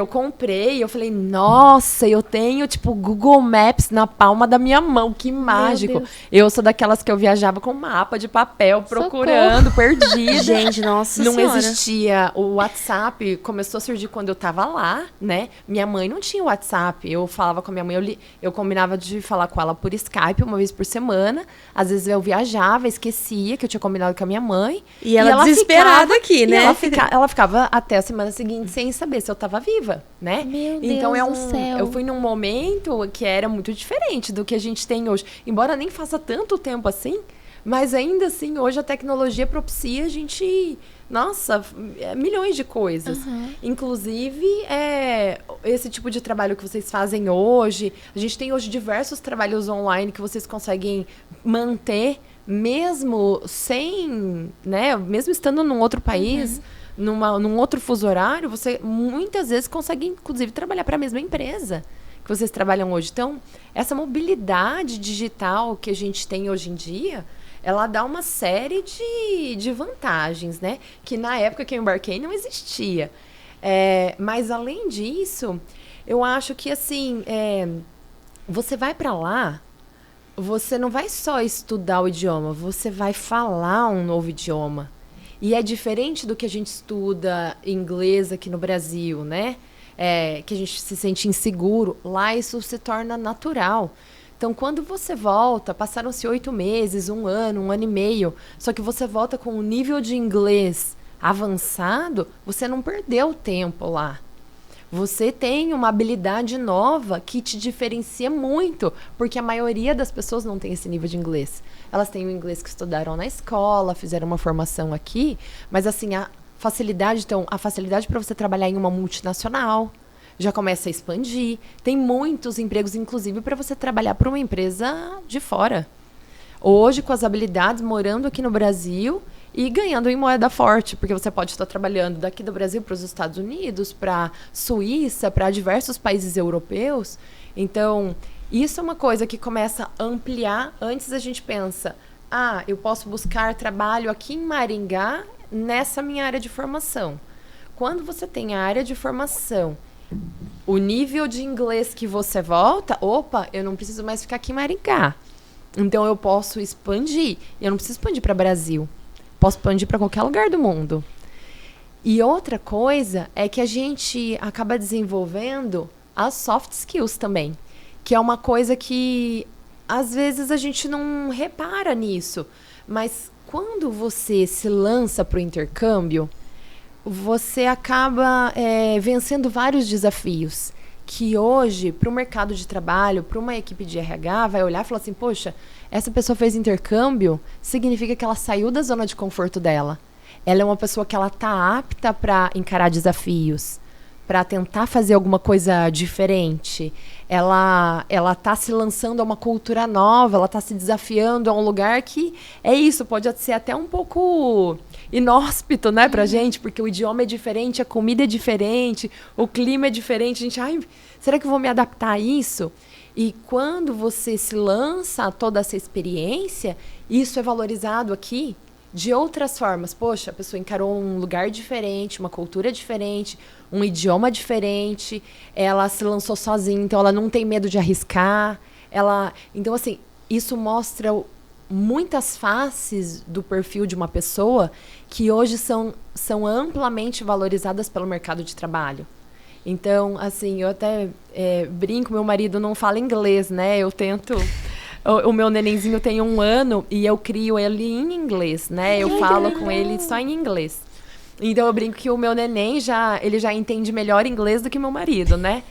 comprei, eu falei, nossa, eu tenho, tipo, Google Maps na palma da minha mão, que mágico. Eu sou daquelas que eu viajava com mapa de papel, procurando, perdida. Gente, nossa Não senhora. existia. O WhatsApp começou a surgir quando eu tava lá, né? Minha mãe não tinha WhatsApp. Eu falava com a minha mãe, eu combinava de falar com ela por Skype uma vez por semana. Às vezes eu viajava, esquecia que eu tinha combinado com a minha mãe. E ela desesperada aqui, né? Ela ficava até a semana seguinte sem saber se eu tava viva, né? Meu então Deus do céu. eu fui num momento que era muito diferente do que a gente tem hoje. Embora nem faça tanto tempo assim, mas ainda assim, hoje a tecnologia propicia a gente, nossa, milhões de coisas. Inclusive, esse tipo de trabalho que vocês fazem hoje, a gente tem hoje diversos trabalhos online que vocês conseguem manter mesmo sem, né, mesmo estando num outro país, num outro fuso horário, você muitas vezes consegue, inclusive, trabalhar para a mesma empresa que vocês trabalham hoje. Então, essa mobilidade digital que a gente tem hoje em dia, ela dá uma série de vantagens, né? Que na época que eu embarquei não existia. Mas, além disso, eu acho que, assim, você vai para lá, você não vai só estudar o idioma, você vai falar um novo idioma. E é diferente do que a gente estuda inglês aqui no Brasil, né? Que a gente se sente inseguro. Lá isso se torna natural. Então, quando você volta, passaram-se 8 meses, 1 ano, 1 ano e meio, só que você volta com um nível de inglês avançado, você não perdeu tempo lá. Você tem uma habilidade nova que te diferencia muito, porque a maioria das pessoas não tem esse nível de inglês. Elas têm o inglês que estudaram na escola, fizeram uma formação aqui, mas assim, a facilidade para você trabalhar em uma multinacional já começa a expandir. Tem muitos empregos, inclusive, para você trabalhar para uma empresa de fora. Hoje, com as habilidades, morando aqui no Brasil e ganhando em moeda forte, porque você pode estar trabalhando daqui do Brasil para os Estados Unidos, para Suíça, para diversos países europeus. Então, isso é uma coisa que começa a ampliar. Antes a gente pensa, eu posso buscar trabalho aqui em Maringá nessa minha área de formação. Quando você tem a área de formação, o nível de inglês que você volta, eu não preciso mais ficar aqui em Maringá. Então eu posso expandir. Eu não preciso expandir para o Brasil. Posso expandir para qualquer lugar do mundo. E outra coisa é que a gente acaba desenvolvendo as soft skills também, que é uma coisa que às vezes a gente não repara nisso. Mas quando você se lança para o intercâmbio, você acaba vencendo vários desafios que hoje, para o mercado de trabalho, para uma equipe de RH, vai olhar e falar assim, poxa, essa pessoa fez intercâmbio, significa que ela saiu da zona de conforto dela. Ela é uma pessoa que ela está apta para encarar desafios, para tentar fazer alguma coisa diferente. Ela está se lançando a uma cultura nova, ela está se desafiando a um lugar que pode ser até um pouco inóspito, né, pra gente, porque o idioma é diferente, a comida é diferente, o clima é diferente. A gente, será que eu vou me adaptar a isso? E quando você se lança a toda essa experiência, isso é valorizado aqui de outras formas. Poxa, a pessoa encarou um lugar diferente, uma cultura diferente, um idioma diferente, ela se lançou sozinha, então ela não tem medo de arriscar. Então, assim, isso mostra muitas faces do perfil de uma pessoa que hoje são amplamente valorizadas pelo mercado de trabalho. Então, assim, eu até brinco, meu marido não fala inglês, né? Eu tento... O meu nenenzinho tem 1 ano e eu crio ele em inglês, né? Eu falo com ele só em inglês. Então eu brinco que o meu neném ele já entende melhor inglês do que meu marido, né?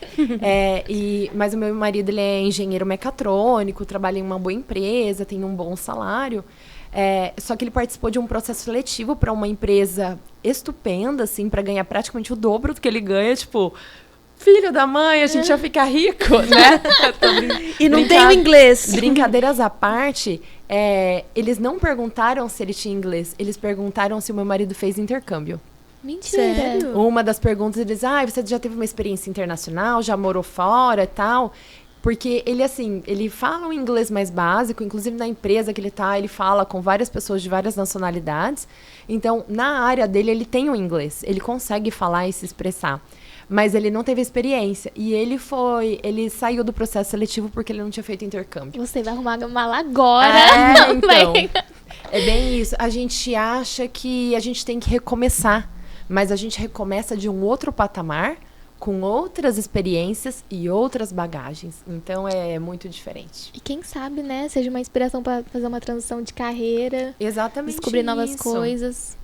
Mas o meu marido, ele é engenheiro mecatrônico, trabalha em uma boa empresa, tem um bom salário. Só que ele participou de um processo seletivo para uma empresa estupenda, assim, para ganhar praticamente o dobro do que ele ganha, tipo... Filho da mãe, a gente ia ficar rico, né? E não tem o inglês. Brincadeiras à parte, eles não perguntaram se ele tinha inglês, eles perguntaram se o meu marido fez intercâmbio. Mentira. Sério? Uma das perguntas, eles, você já teve uma experiência internacional, já morou fora e tal? Porque ele, assim, ele fala um inglês mais básico, inclusive na empresa que ele tá, ele fala com várias pessoas de várias nacionalidades. Então, na área dele, ele tem o inglês, ele consegue falar e se expressar. Mas ele não teve experiência. E ele saiu do processo seletivo porque ele não tinha feito intercâmbio. Você vai arrumar a mala agora. Então. É bem isso. A gente acha que a gente tem que recomeçar. Mas a gente recomeça de um outro patamar, com outras experiências e outras bagagens. Então, é muito diferente. E quem sabe, né? Seja uma inspiração para fazer uma transição de carreira. Exatamente. Descobrir novas isso. coisas.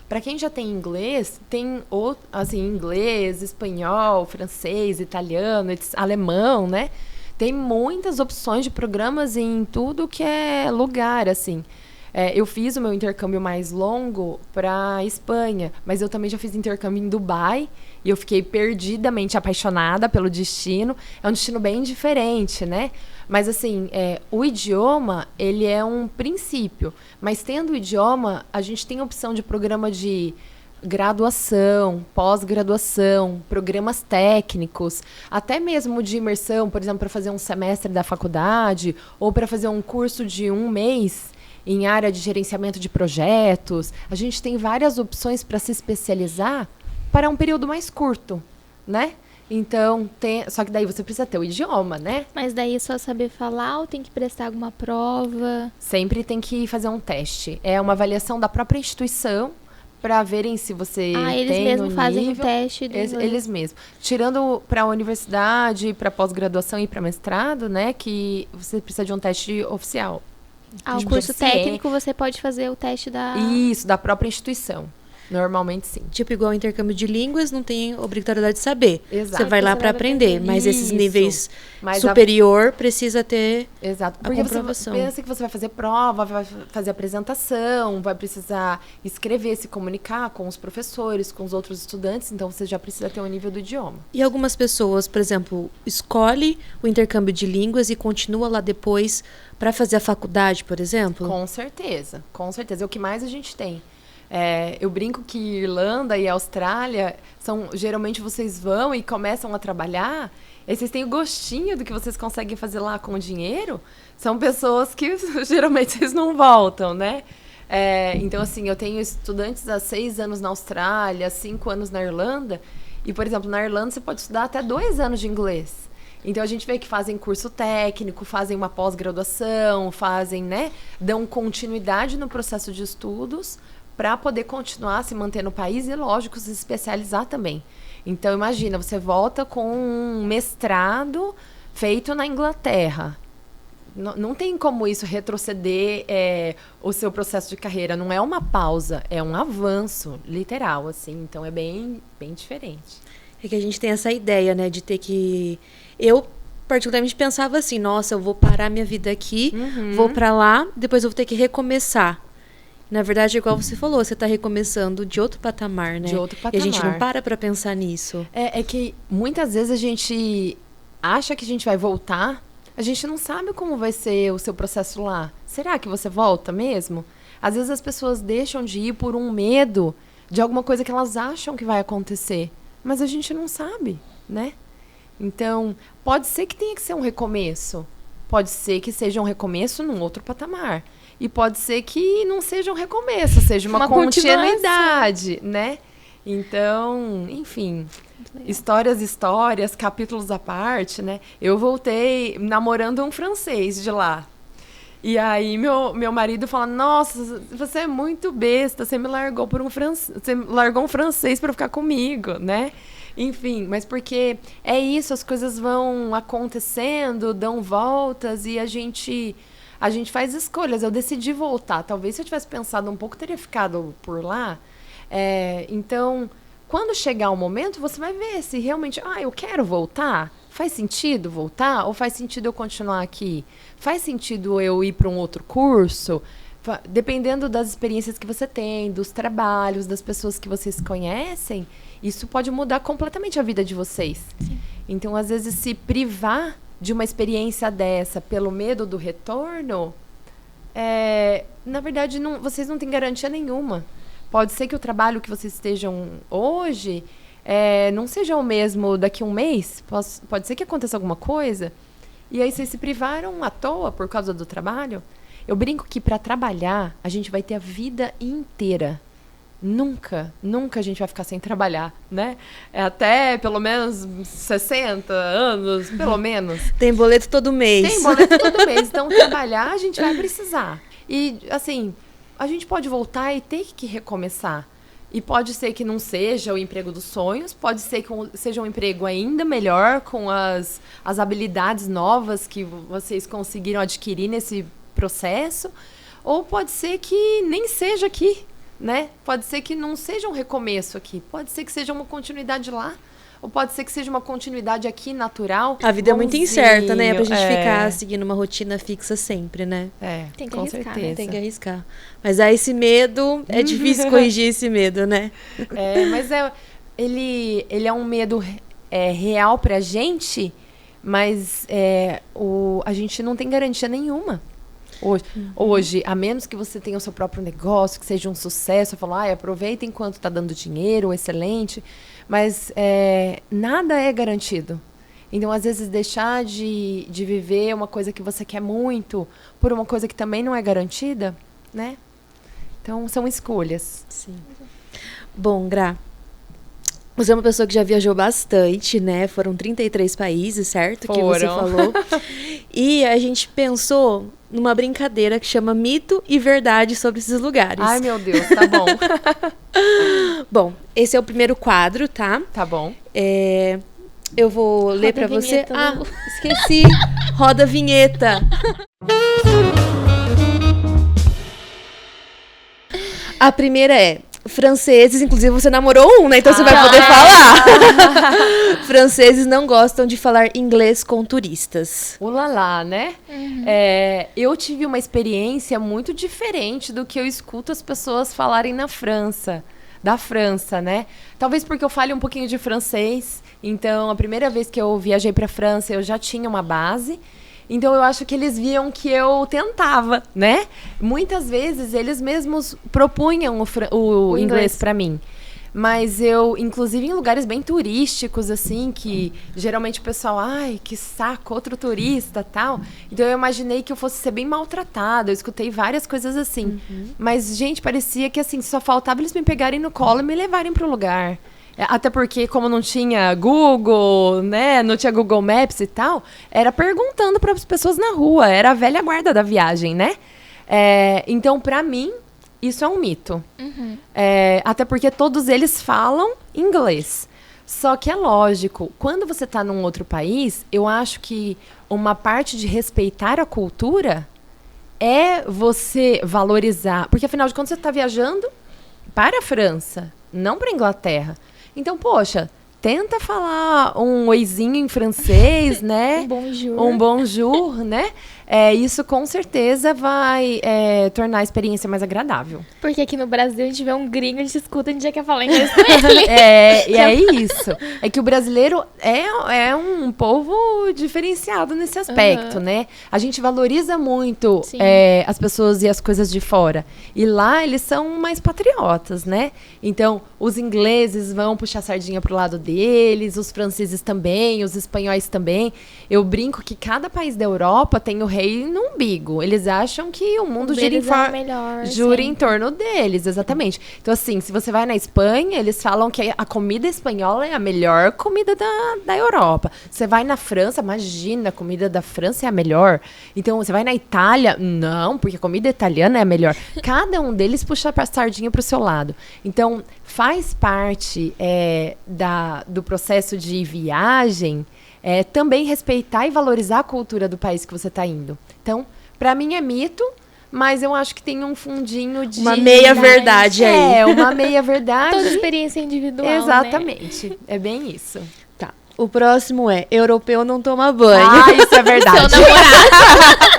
Para quem já tem inglês, tem assim, inglês, espanhol, francês, italiano, alemão, né? Tem muitas opções de programas em tudo que é lugar, assim. Eu fiz o meu intercâmbio mais longo para Espanha, mas eu também já fiz intercâmbio em Dubai e eu fiquei perdidamente apaixonada pelo destino. É um destino bem diferente, né? Mas, assim, o idioma, ele é um princípio. Mas, tendo o idioma, a gente tem a opção de programa de graduação, pós-graduação, programas técnicos, até mesmo de imersão, por exemplo, para fazer um semestre da faculdade ou para fazer um curso de 1 mês em área de gerenciamento de projetos. A gente tem várias opções para se especializar para um período mais curto, né? Então, só que daí você precisa ter o idioma, né? Mas daí é só saber falar ou tem que prestar alguma prova? Sempre tem que fazer um teste. É uma avaliação da própria instituição para verem se você eles tem mesmos o fazem o nível. teste do inglês. Eles mesmos. Tirando para a universidade, para pós-graduação e para mestrado, né? Que você precisa de um teste oficial. O curso técnico você pode fazer o teste da... Isso, da própria instituição. Normalmente, sim. Tipo, igual intercâmbio de línguas, não tem obrigatoriedade de saber. Exato. Você vai lá para aprender, mas esses níveis superior precisa ter Exato. a Porque comprovação. você pensa que você vai fazer prova, vai fazer apresentação, vai precisar escrever, se comunicar com os professores, com os outros estudantes, então você já precisa ter um nível do idioma. E algumas pessoas, por exemplo, escolhe o intercâmbio de línguas e continua lá depois para fazer a faculdade, por exemplo? Com certeza, com certeza. É o que mais a gente tem. Eu brinco que Irlanda e Austrália geralmente vocês vão e começam a trabalhar, e vocês têm o gostinho do que vocês conseguem fazer lá com o dinheiro. São pessoas que geralmente vocês não voltam, né? Então, assim, eu tenho estudantes há 6 anos na Austrália, 5 anos na Irlanda, e, por exemplo, na Irlanda você pode estudar até 2 anos de inglês. Então, a gente vê que fazem curso técnico, fazem uma pós-graduação, né? Dão continuidade no processo de estudos para poder continuar se manter no país e, lógico, se especializar também. Então, imagina, você volta com um mestrado feito na Inglaterra. Não tem como isso retroceder o seu processo de carreira. Não é uma pausa, é um avanço, literal, assim. Então, é bem, bem diferente. É que a gente tem essa ideia, né, de ter que... Eu, particularmente, pensava assim, nossa, eu vou parar minha vida aqui, vou para lá, depois eu vou ter que recomeçar. Na verdade, igual você falou, você está recomeçando de outro patamar, né? De outro patamar. E a gente não para pensar nisso. É que muitas vezes a gente acha que a gente vai voltar, a gente não sabe como vai ser o seu processo lá. Será que você volta mesmo? Às vezes as pessoas deixam de ir por um medo de alguma coisa que elas acham que vai acontecer, mas a gente não sabe, né? Então, pode ser que tenha que ser um recomeço. Pode ser que seja um recomeço num outro patamar. E pode ser que não seja um recomeço, seja uma continuidade, né? Então, enfim, histórias, capítulos à parte, né? Eu voltei namorando um francês de lá. E aí meu marido fala, nossa, você é muito besta, você me largou por você largou um francês para ficar comigo, né? Enfim, mas porque é isso, as coisas vão acontecendo, dão voltas e a gente faz escolhas. Eu decidi voltar. Talvez se eu tivesse pensado um pouco, teria ficado por lá. Então, quando chegar o momento, você vai ver se realmente, eu quero voltar. Faz sentido voltar? Ou faz sentido eu continuar aqui? Faz sentido eu ir para um outro curso? Dependendo das experiências que você tem, dos trabalhos, das pessoas que vocês conhecem, isso pode mudar completamente a vida de vocês. Sim. Então, às vezes, se privar de uma experiência dessa pelo medo do retorno, na verdade, vocês não têm garantia nenhuma. Pode ser que o trabalho que vocês estejam hoje não seja o mesmo daqui a um mês. Pode ser que aconteça alguma coisa. E aí vocês se privaram à toa por causa do trabalho. Eu brinco que para trabalhar, a gente vai ter a vida inteira. Nunca a gente vai ficar sem trabalhar, né? Até pelo menos 60 anos, pelo menos. Tem boleto todo mês. Tem boleto todo mês. Então, trabalhar a gente vai precisar. E, assim, a gente pode voltar e ter que recomeçar. E pode ser que não seja o emprego dos sonhos, pode ser que seja um emprego ainda melhor, com as habilidades novas que vocês conseguiram adquirir nesse processo, ou pode ser que nem seja aqui, né? Pode ser que não seja um recomeço aqui, pode ser que seja uma continuidade lá, ou pode ser que seja uma continuidade aqui natural. A vida é muito incerta, né? Pra gente ficar seguindo uma rotina fixa sempre, né? Tem que com arriscar, certeza. né? Tem que arriscar. Mas aí esse medo, é difícil corrigir esse medo, né? Mas ele é um medo real pra gente, mas a gente não tem garantia nenhuma. Hoje, a menos que você tenha o seu próprio negócio, que seja um sucesso, eu falo, aproveita enquanto está dando dinheiro, excelente. Mas nada é garantido. Então, às vezes, deixar de viver uma coisa que você quer muito por uma coisa que também não é garantida, né? Então, são escolhas. Sim. Bom, Gra, você é uma pessoa que já viajou bastante, né? Foram 33 países, certo? Que você falou. E a gente pensou numa brincadeira que chama Mito e Verdade sobre esses lugares. Ai, meu Deus, tá bom. Bom, esse é o primeiro quadro, tá? Tá bom. Eu vou ler pra você. Lu. Esqueci. Roda a vinheta. A primeira é franceses, inclusive você namorou um, né? Então você vai poder falar. Franceses não gostam de falar inglês com turistas. Ulalá, né? Uhum. Eu tive uma experiência muito diferente do que eu escuto as pessoas falarem da França, né? Talvez porque eu fale um pouquinho de francês. Então, a primeira vez que eu viajei para a França, eu já tinha uma base. Então, eu acho que eles viam que eu tentava, né? Muitas vezes, eles mesmos propunham o inglês para mim. Mas eu, inclusive em lugares bem turísticos, assim, que geralmente o pessoal, que saco, outro turista, tal. Então, eu imaginei que eu fosse ser bem maltratada. Eu escutei várias coisas assim. Uhum. Mas, gente, parecia que, assim, só faltava eles me pegarem no colo e me levarem para o lugar. Até porque, como não tinha Google, né, não tinha Google Maps e tal, era perguntando para as pessoas na rua, era a velha guarda da viagem, né? Então, para mim, isso é um mito. Uhum. Até porque todos eles falam inglês. Só que é lógico, quando você está num outro país, eu acho que uma parte de respeitar a cultura é você valorizar. Porque, afinal de contas, você está viajando para a França, não para a Inglaterra. Então, poxa, tenta falar um oizinho em francês, né? Um bonjour. Um bonjour, né? Isso com certeza vai tornar a experiência mais agradável. Porque aqui no Brasil a gente vê um gringo, a gente escuta, a gente já quer falar inglês com ele. E é isso. É que o brasileiro é um povo diferenciado nesse aspecto, né? A gente valoriza muito as pessoas e as coisas de fora. E lá eles são mais patriotas, né? Então, os ingleses vão puxar a sardinha pro lado deles, os franceses também, os espanhóis também. Eu brinco que cada país da Europa tem o rei no umbigo. Eles acham que o mundo gira Deles é o melhor, em torno deles, exatamente. Então, assim, se você vai na Espanha, eles falam que a comida espanhola é a melhor comida da Europa. Você vai na França, imagina, a comida da França é a melhor. Então, você vai na Itália, não, porque a comida italiana é a melhor. Cada um deles puxa a sardinha pro seu lado. Então, faz parte do processo de viagem também respeitar e valorizar a cultura do país que você está indo. Então, para mim é mito, mas eu acho que tem um fundinho de... Uma meia-verdade aí. Uma meia-verdade. Toda experiência individual, Exatamente. né? É bem isso. Tá. O próximo é: europeu não toma banho. Ah, isso é verdade. Seu namorado.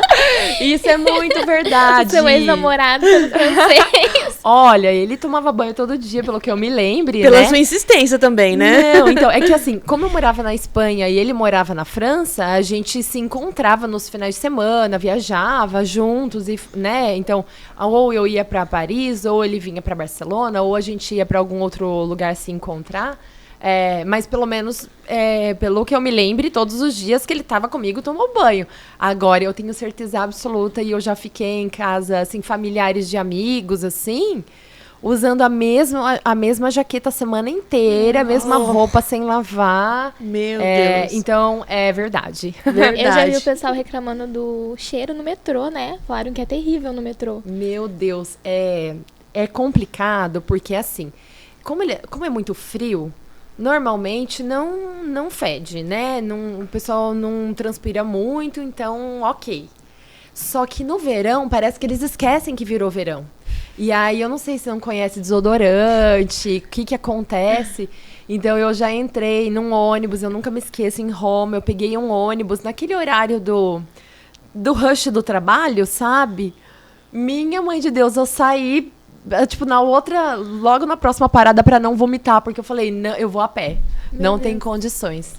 Isso é muito verdade. Seu ex-namorado pelo francês. Olha, ele tomava banho todo dia, pelo que eu me lembre, Pela né? sua insistência também, né? Não, então, é que assim, como eu morava na Espanha e ele morava na França, a gente se encontrava nos finais de semana, viajava juntos, e, né? Então, ou eu ia para Paris, ou ele vinha para Barcelona, ou a gente ia para algum outro lugar se encontrar. Mas pelo menos, pelo que eu me lembre, todos os dias que ele estava comigo, tomou banho. Agora, eu tenho certeza absoluta, e eu já fiquei em casa, assim, familiares de amigos, assim, usando a mesma jaqueta a semana inteira, a mesma roupa sem lavar. Meu Deus. Então, é verdade. Verdade. Eu já vi o pessoal reclamando do cheiro no metrô, né? Falaram que é terrível no metrô. Meu Deus, é complicado, porque assim, como é muito frio, normalmente não fede, né? O pessoal não transpira muito, então ok. Só que no verão, parece que eles esquecem que virou verão. E aí, eu não sei se não conhece desodorante, o que acontece. Então, eu já entrei num ônibus, eu nunca me esqueço, em Roma. Eu peguei um ônibus naquele horário do rush do trabalho, sabe? Minha mãe de Deus, eu saí... Tipo, logo na próxima parada pra não vomitar, porque eu falei, não, eu vou a pé. Não tem condições.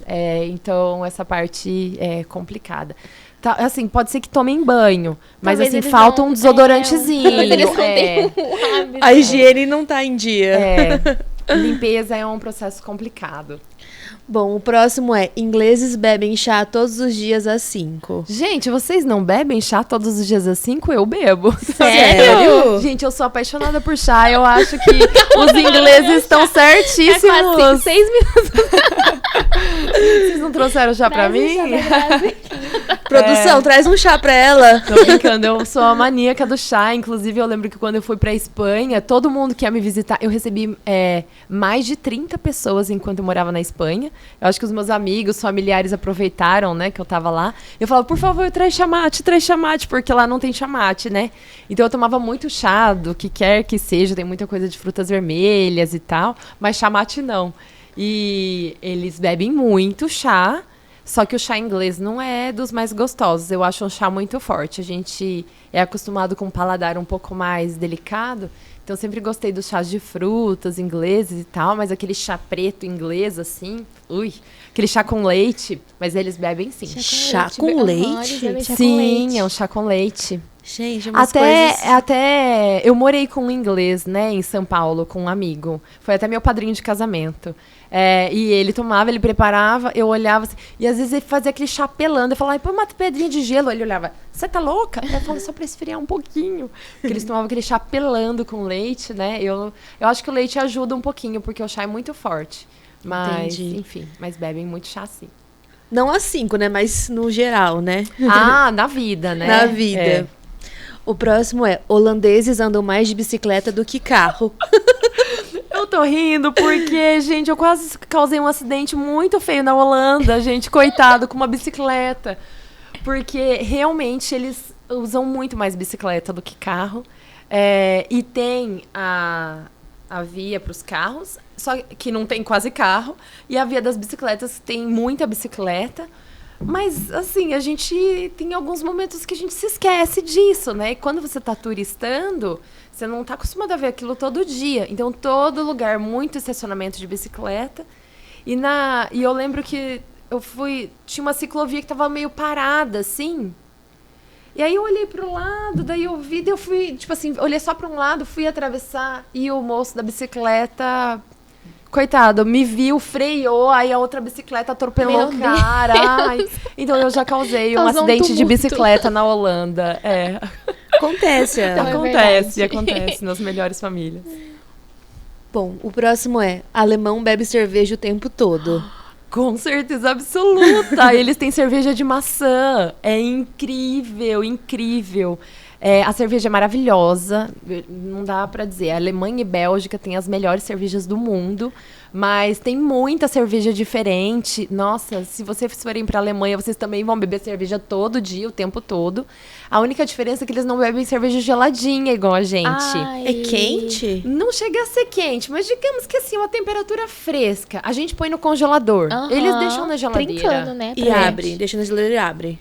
Então, essa parte é complicada. Tá, assim, pode ser que tomem banho, mas Talvez assim, eles falta não- um desodorantezinho. Talvez eles não têm um hábito. A higiene não tá em dia. Limpeza é um processo complicado. Bom, o próximo é: ingleses bebem chá todos os dias às 5. Gente, vocês não bebem chá todos os dias às 5? Eu bebo. Sério? Gente, eu sou apaixonada por chá. Eu acho que os ingleses estão É certíssimos. quase 6 minutos. Vocês não trouxeram chá pra mim? Produção, traz um chá pra ela. Tô brincando, eu sou a maníaca do chá. Inclusive, eu lembro que quando eu fui pra Espanha, todo mundo que ia me visitar, eu recebi mais de 30 pessoas enquanto eu morava na Espanha. Eu acho que os meus amigos, familiares aproveitaram, né, que eu traz lá. Eu falava, por favor, traz chamate, porque lá não tem chamate, né? Então eu tomava muito chá, do que quer que seja, tem muita coisa de frutas vermelhas e tal, mas chamate não. E eles bebem muito chá, só que o chá inglês não é dos mais gostosos. Eu acho um chá muito forte. A gente é acostumado com um paladar um pouco mais delicado. Então, eu sempre gostei dos chás de frutas ingleses e tal. Mas aquele chá preto inglês, assim... Aquele chá com leite. Mas eles bebem, sim. Chá com leite? Sim, é um chá com leite. Gente, umas coisas... Até eu morei com um inglês, né, em São Paulo, com um amigo. Foi até meu padrinho de casamento. E ele tomava, ele preparava, eu olhava assim, e às vezes ele fazia aquele chá pelando. Eu falava, põe uma pedrinha de gelo. Ele olhava, você tá louca? Eu falava, só pra esfriar um pouquinho. Porque eles tomavam aquele chá pelando com leite, né? Eu acho que o leite ajuda um pouquinho, porque o chá é muito forte. Mas, Entendi. enfim, mas bebem muito chá, sim. Não às 5, né? Mas no geral, né? Na vida, né? Na vida. É. O próximo é: holandeses andam mais de bicicleta do que carro. Eu tô rindo porque, gente, eu quase causei um acidente muito feio na Holanda, gente, coitado, com uma bicicleta. Porque realmente eles usam muito mais bicicleta do que carro. E tem a via para os carros, só que não tem quase carro. E a via das bicicletas tem muita bicicleta. Mas, assim, a gente tem alguns momentos que a gente se esquece disso, né? E quando você tá turistando, você não tá acostumado a ver aquilo todo dia. Então, todo lugar, muito estacionamento de bicicleta. E eu lembro que tinha uma ciclovia que tava meio parada, assim. E aí eu olhei pro lado, daí eu vi, daí eu fui, tipo assim, olhei só pra um lado, fui atravessar e o moço da bicicleta Coitado, me viu, freou, aí a outra bicicleta atropelou o cara. Ai, então eu já causei um Causou um acidente de tumulto. bicicleta na Holanda. Acontece. Então, Acontece, verdade. acontece nas melhores famílias. Bom, o próximo é: alemão bebe cerveja o tempo todo. Com certeza absoluta. Eles têm cerveja de maçã. É incrível, incrível. A cerveja é maravilhosa. Não dá pra dizer. A Alemanha e Bélgica têm as melhores cervejas do mundo. Mas tem muita cerveja diferente. Nossa, se vocês forem pra Alemanha, vocês também vão beber cerveja todo dia, o tempo todo. A única diferença é que eles não bebem cerveja geladinha igual a gente. Ai. É quente? Não chega a ser quente, mas digamos que assim, uma temperatura fresca. A gente põe no congelador. Aham. Eles deixam na geladeira. Trincando, né? E pra abre, gente. deixa na geladeira e abre.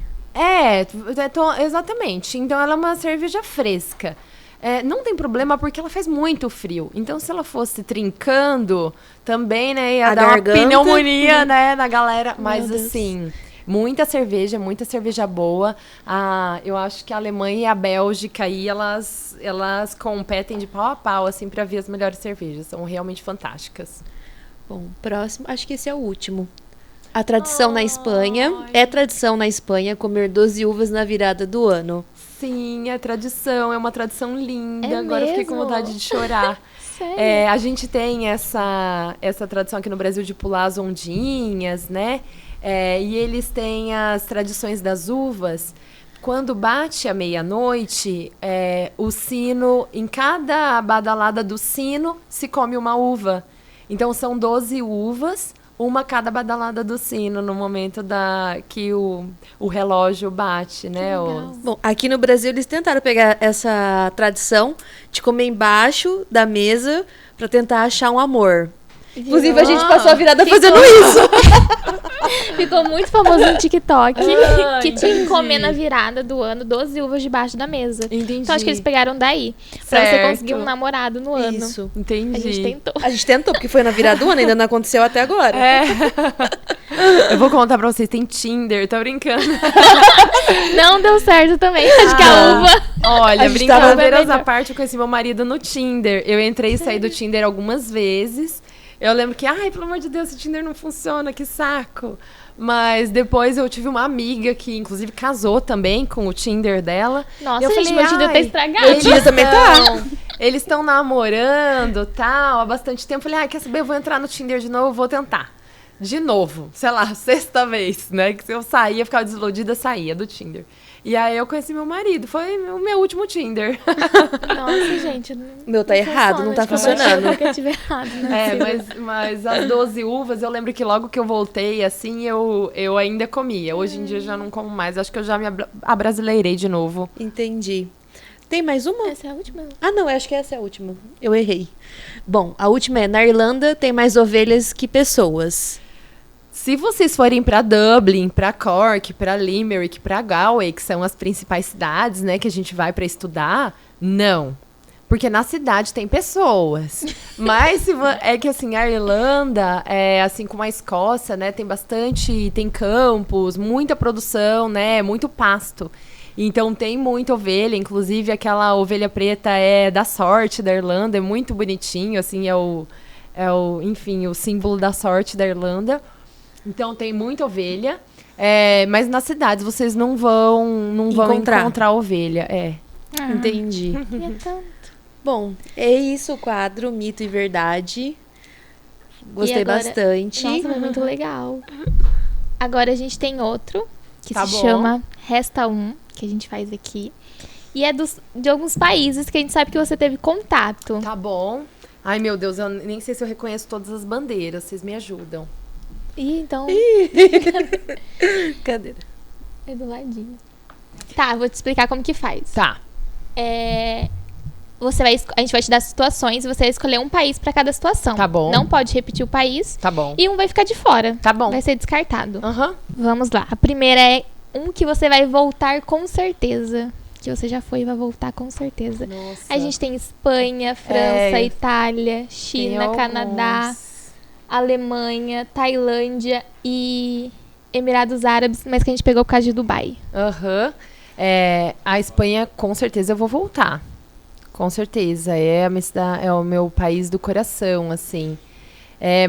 Exatamente. Então ela é uma cerveja fresca. Não tem problema porque ela faz muito frio. Então se ela fosse trincando, também, né, ia A dar garganta. uma pneumonia, né, na galera. Mas Deus. assim, muita cerveja boa. Eu acho que a Alemanha e a Bélgica aí, elas competem de pau a pau, assim, pra ver as melhores cervejas. São realmente fantásticas. Bom, próximo, acho que esse é o último. A tradição na Espanha. É tradição na Espanha comer 12 uvas na virada do ano. Sim, é tradição, é uma tradição linda. É Agora eu fiquei com mesmo? vontade de chorar. Sério? A gente tem essa tradição aqui no Brasil de pular as ondinhas, né? E eles têm as tradições das uvas. Quando bate a meia-noite, o sino, em cada badalada do sino, se come uma uva. Então são 12 uvas, uma cada badalada do sino, no momento que o relógio bate, né? legal. Bom, aqui no Brasil eles tentaram pegar essa tradição de comer embaixo da mesa pra tentar achar um amor. Inclusive, a gente passou a virada fazendo isso. Ficou muito famoso no TikTok. Ah, que tinha que entendi. comer na virada do ano 12 uvas debaixo da mesa. Entendi. Então acho que eles pegaram daí. Pra você Certo. conseguir um namorado no ano. Isso. Entendi. A gente tentou. A gente tentou, porque foi na virada do ano, ainda não aconteceu até agora. Eu vou contar pra vocês, tem Tinder, tô brincando. Não deu certo também. Acho que a uva. Olha, A gente tava brincadeiras melhor. à parte, eu conheci meu marido no Tinder. Eu entrei e saí do Tinder algumas vezes. Eu lembro que, ai, pelo amor de Deus, o Tinder não funciona, que saco. Mas depois eu tive uma amiga que, inclusive, casou também com o Tinder dela. Nossa, Eu gente, falei, meu Tinder tá ai, estragado. Meu Tinder também tá. Eles estão namorando, tal, há bastante tempo. Eu falei, quer saber, eu vou entrar no Tinder de novo, vou tentar. De novo, sei lá, sexta vez, né? Que se eu saía, ficava desiludida, saía do Tinder. E aí eu conheci meu marido, foi o meu último Tinder. Nossa, gente. Não, Meu, tá errado, não tá funciona, tipo, funcionando. eu nunca tive errado, né? mas as 12 uvas, eu lembro que logo que eu voltei, assim, eu ainda comia. Hoje em dia eu já não como mais, acho que eu já me abrasileirei de novo. Entendi. Tem mais uma? Essa é a última. Ah, não, eu acho que essa é a última. Eu errei. Bom, a última é: na Irlanda tem mais ovelhas que pessoas. Se vocês forem para Dublin, para Cork, para Limerick, para Galway, que são as principais cidades, né, que a gente vai para estudar, não. Porque na cidade tem pessoas. Mas é que assim, a Irlanda, assim como a Escócia, né, tem campos, muita produção, né, muito pasto. Então tem muita ovelha, inclusive aquela ovelha preta é da sorte da Irlanda, é muito bonitinho, assim, enfim, o símbolo da sorte da Irlanda. Então tem muita ovelha, mas nas cidades vocês não vão encontrar ovelha. Entendi. E é tanto. Bom, é isso o quadro Mito e Verdade. Gostei E agora- bastante. Nossa, foi muito legal. Agora a gente tem outro, que Tá se bom. chama Resta Um, que a gente faz aqui. E é de alguns países que a gente sabe que você teve contato. Tá bom. Ai, meu Deus, eu nem sei se eu reconheço todas as bandeiras, vocês me ajudam. E então, Cadê? é do ladinho. Tá, vou te explicar como que faz. Tá, A gente vai te dar situações e você vai escolher um país pra cada situação. Tá bom. Não pode repetir o país. tá bom. E um vai ficar de fora. Tá bom. Vai ser descartado. Aham. Vamos lá. A primeira é um que você vai voltar com certeza. Que você já foi e vai voltar com certeza. Nossa. A gente tem Espanha, França, É. Itália, Tem China, alguns. Canadá, Alemanha, Tailândia e Emirados Árabes, mas que a gente pegou por causa de Dubai. Aham. A Espanha, com certeza, eu vou voltar. Com certeza. É a minha cidade, é o meu país do coração, assim.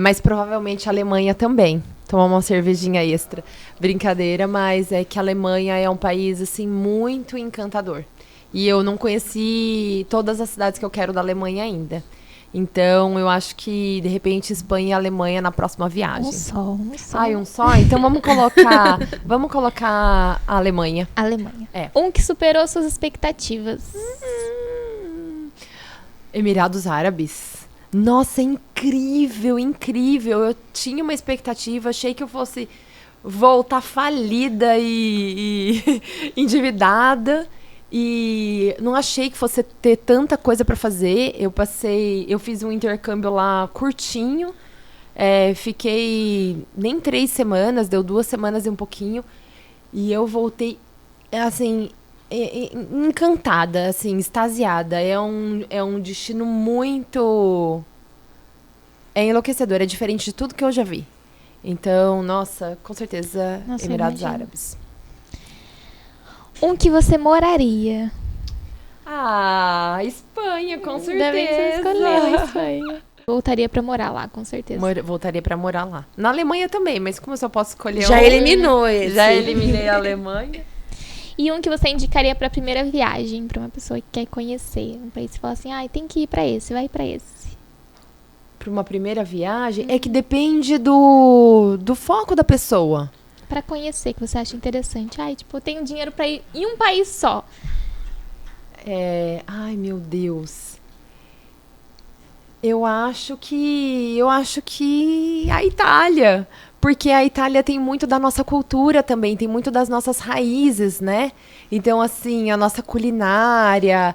Mas provavelmente a Alemanha também. Tomar uma cervejinha extra. Brincadeira, mas é que a Alemanha é um país, assim, muito encantador. E eu não conheci todas as cidades que eu quero da Alemanha ainda. Então, eu acho que, de repente, Espanha e Alemanha na próxima viagem. Um só. Ai, um só? Então vamos colocar a Alemanha. Alemanha. É. Um que superou suas expectativas. Emirados Árabes. Nossa, é incrível, incrível. Eu tinha uma expectativa, achei que eu fosse voltar falida e endividada. E não achei que fosse ter tanta coisa para fazer. Eu fiz um intercâmbio lá curtinho. Fiquei nem 3 semanas, deu 2 semanas e um pouquinho. E eu voltei, assim, encantada, assim, extasiada. É um destino muito... É enlouquecedor, é diferente de tudo que eu já vi. Então, nossa, com certeza, Nossa, Emirados imagino. Árabes. Um que você moraria. Ah, Espanha, com certeza. Ainda bem que você escolheu Espanha. Voltaria pra morar lá, com certeza. Voltaria pra morar lá. Na Alemanha também, mas como eu só posso escolher Já eliminou esse. Já eliminei a Alemanha. E um que você indicaria pra primeira viagem, pra uma pessoa que quer conhecer um país. Você fala assim, tem que ir pra esse, vai pra esse. Para uma primeira viagem, é que depende do foco da pessoa. Pra conhecer, que você acha interessante. Eu tenho dinheiro pra ir em um país só. Ai, meu Deus. Eu acho que a Itália, porque a Itália tem muito da nossa cultura também, tem muito das nossas raízes, né? Então, assim, a nossa culinária,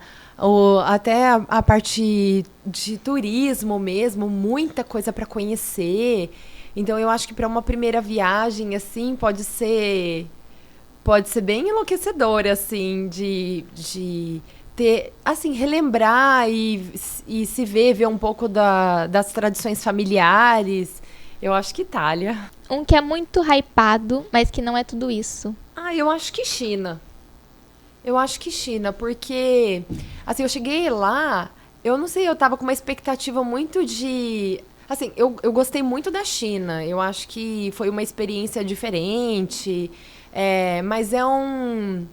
até a parte de turismo mesmo, muita coisa para conhecer. Então, eu acho que para uma primeira viagem, assim, pode ser bem enlouquecedor, assim, de ter, assim, relembrar e se ver um pouco das tradições familiares. Eu acho que Itália. Um que é muito hypado, mas que não é tudo isso. Eu acho que China. Porque, assim, eu cheguei lá, eu não sei, eu tava com uma expectativa muito de... Assim, eu gostei muito da China. Eu acho que foi uma experiência diferente. Mas é um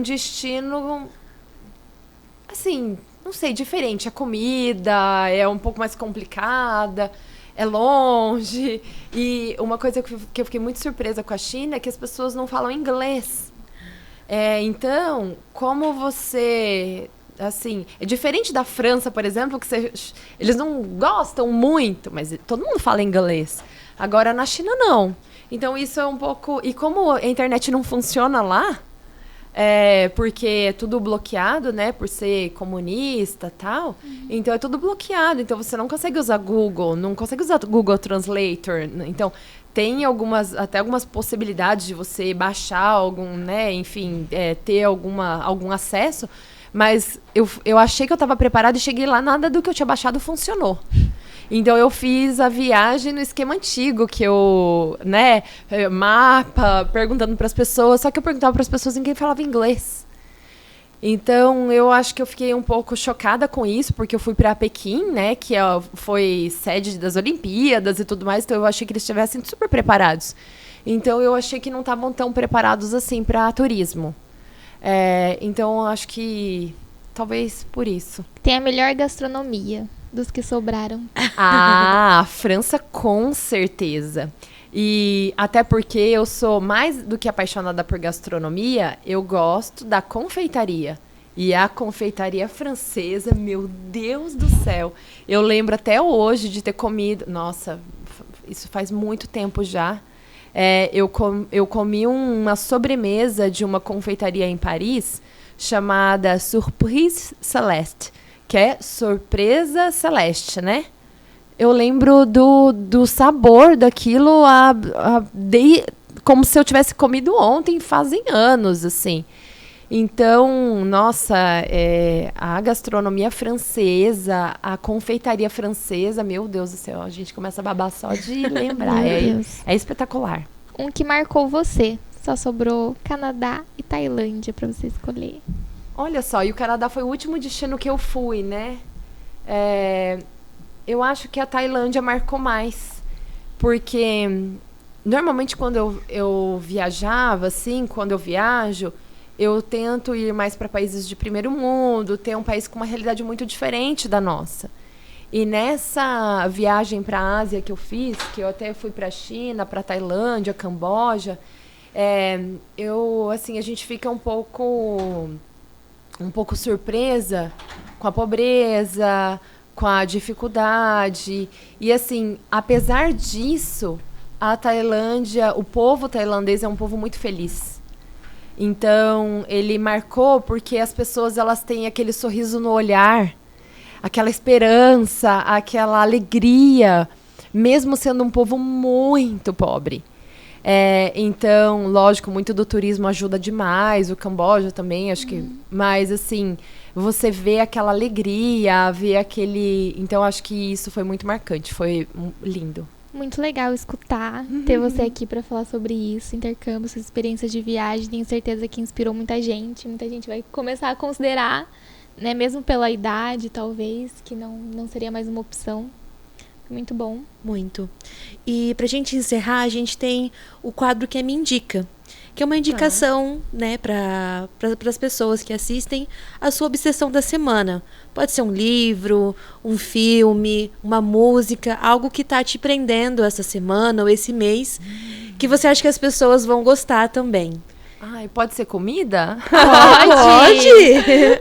destino, assim, não sei, diferente. A comida é um pouco mais complicada, é longe. E uma coisa que eu fiquei muito surpresa com a China é que as pessoas não falam inglês. Então, como você... Assim, é diferente da França, por exemplo, que eles não gostam muito, mas todo mundo fala inglês. Agora, na China, não. Então, isso é um pouco... E como a internet não funciona lá, porque é tudo bloqueado, né? Por ser comunista e tal. Então, é tudo bloqueado. Então, você não consegue usar Google, não consegue usar Google Translator. Então, tem até algumas possibilidades de você baixar algum, né? Enfim, ter algum acesso. Mas eu achei que eu estava preparada e cheguei lá, nada do que eu tinha baixado funcionou. Então, eu fiz a viagem no esquema antigo, que eu, né, mapa, perguntando para as pessoas, só que eu perguntava para as pessoas e ninguém falava inglês. Então, eu acho que eu fiquei um pouco chocada com isso, porque eu fui para Pequim, né, que foi sede das Olimpíadas e tudo mais, então eu achei que eles estivessem super preparados. Então, eu achei que não estavam tão preparados assim para turismo. Então, eu acho que talvez por isso. Tem a melhor gastronomia dos que sobraram. A França, com certeza. E até porque eu sou mais do que apaixonada por gastronomia, eu gosto da confeitaria. E a confeitaria francesa, meu Deus do céu. Eu lembro até hoje de ter comido... Nossa, isso faz muito tempo já. Eu comi uma sobremesa de uma confeitaria em Paris chamada Surprise Celeste, que é surpresa celeste, né? Eu lembro do sabor daquilo como se eu tivesse comido ontem, fazem anos, assim. Então, nossa, a gastronomia francesa, a confeitaria francesa, meu Deus do céu, a gente começa a babar só de lembrar. É espetacular. Um que marcou você. Só sobrou Canadá e Tailândia pra você escolher. Olha só, e o Canadá foi o último destino que eu fui, né? eu acho que a Tailândia marcou mais. Porque normalmente quando eu viajava, assim, quando eu viajo, eu tento ir mais para países de primeiro mundo, ter um país com uma realidade muito diferente da nossa. E nessa viagem para a Ásia que eu fiz, que eu até fui para a China, para a Tailândia, Camboja, a gente fica um pouco surpresa com a pobreza, com a dificuldade. E assim, apesar disso, a Tailândia, o povo tailandês é um povo muito feliz. Então, ele marcou porque as pessoas elas têm aquele sorriso no olhar, aquela esperança, aquela alegria, mesmo sendo um povo muito pobre. Então, lógico, muito do turismo ajuda demais, o Camboja também, acho que... Mas, assim, você vê aquela alegria, vê aquele... Então, acho que isso foi muito marcante, foi lindo. Muito legal escutar, ter você aqui para falar sobre isso, intercâmbio, suas experiências de viagem. Tenho certeza que inspirou muita gente vai começar a considerar, né, mesmo pela idade, talvez, que não seria mais uma opção. Muito bom. Muito. E pra gente encerrar, a gente tem o quadro que é Me Indica, que é uma indicação, né, para as pessoas que assistem a sua obsessão da semana. Pode ser um livro, um filme, uma música, algo que tá te prendendo essa semana ou esse mês, que você acha que as pessoas vão gostar também. Ai, pode ser comida? Pode!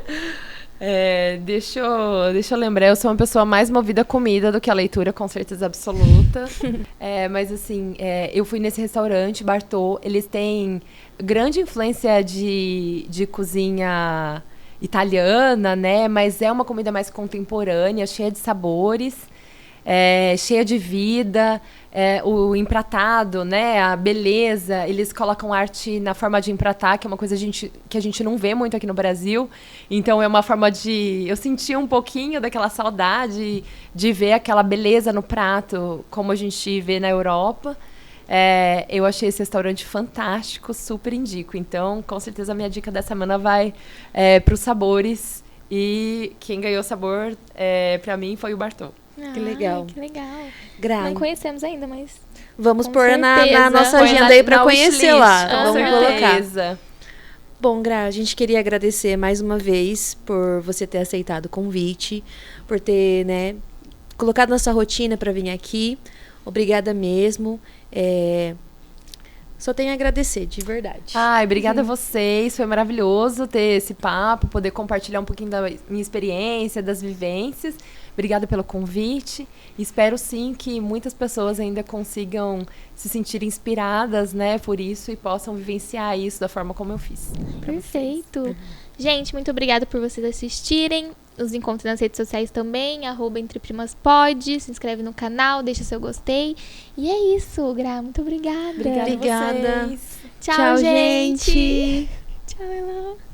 Deixa eu lembrar, eu sou uma pessoa mais movida a comida do que a leitura, com certeza absoluta. Mas assim, eu fui nesse restaurante, Bartô, eles têm grande influência de cozinha italiana, né? Mas é uma comida mais contemporânea, cheia de sabores, cheia de vida. O empratado, né, a beleza, eles colocam arte na forma de empratar, que é uma coisa que a gente não vê muito aqui no Brasil. Então é uma forma de... Eu senti um pouquinho daquela saudade de ver aquela beleza no prato, como a gente vê na Europa. Eu achei esse restaurante fantástico, super indico. Então, com certeza, a minha dica dessa semana vai para os sabores. E quem ganhou sabor, para mim, foi o Bartô. Que legal. Que legal. Gra, não conhecemos ainda, mas... Vamos pôr na nossa agenda aí para conhecer lá. Com Vamos certeza. colocar. Bom, Gra, a gente queria agradecer mais uma vez por você ter aceitado o convite, por ter, né, colocado nossa rotina para vir aqui. Obrigada mesmo. Só tenho a agradecer, de verdade. Obrigada a vocês. Foi maravilhoso ter esse papo, poder compartilhar um pouquinho da minha experiência, das vivências. Obrigada pelo convite. Espero, sim, que muitas pessoas ainda consigam se sentir inspiradas, né, por isso e possam vivenciar isso da forma como eu fiz. Perfeito. Gente, muito obrigada por vocês assistirem. Nos encontrem nas redes sociais também, @EntrePrimasPod. Se inscreve no canal, deixa seu gostei. E é isso, Gra. Muito obrigada. Obrigada. Obrigada. Tchau, gente. Tchau, Elô.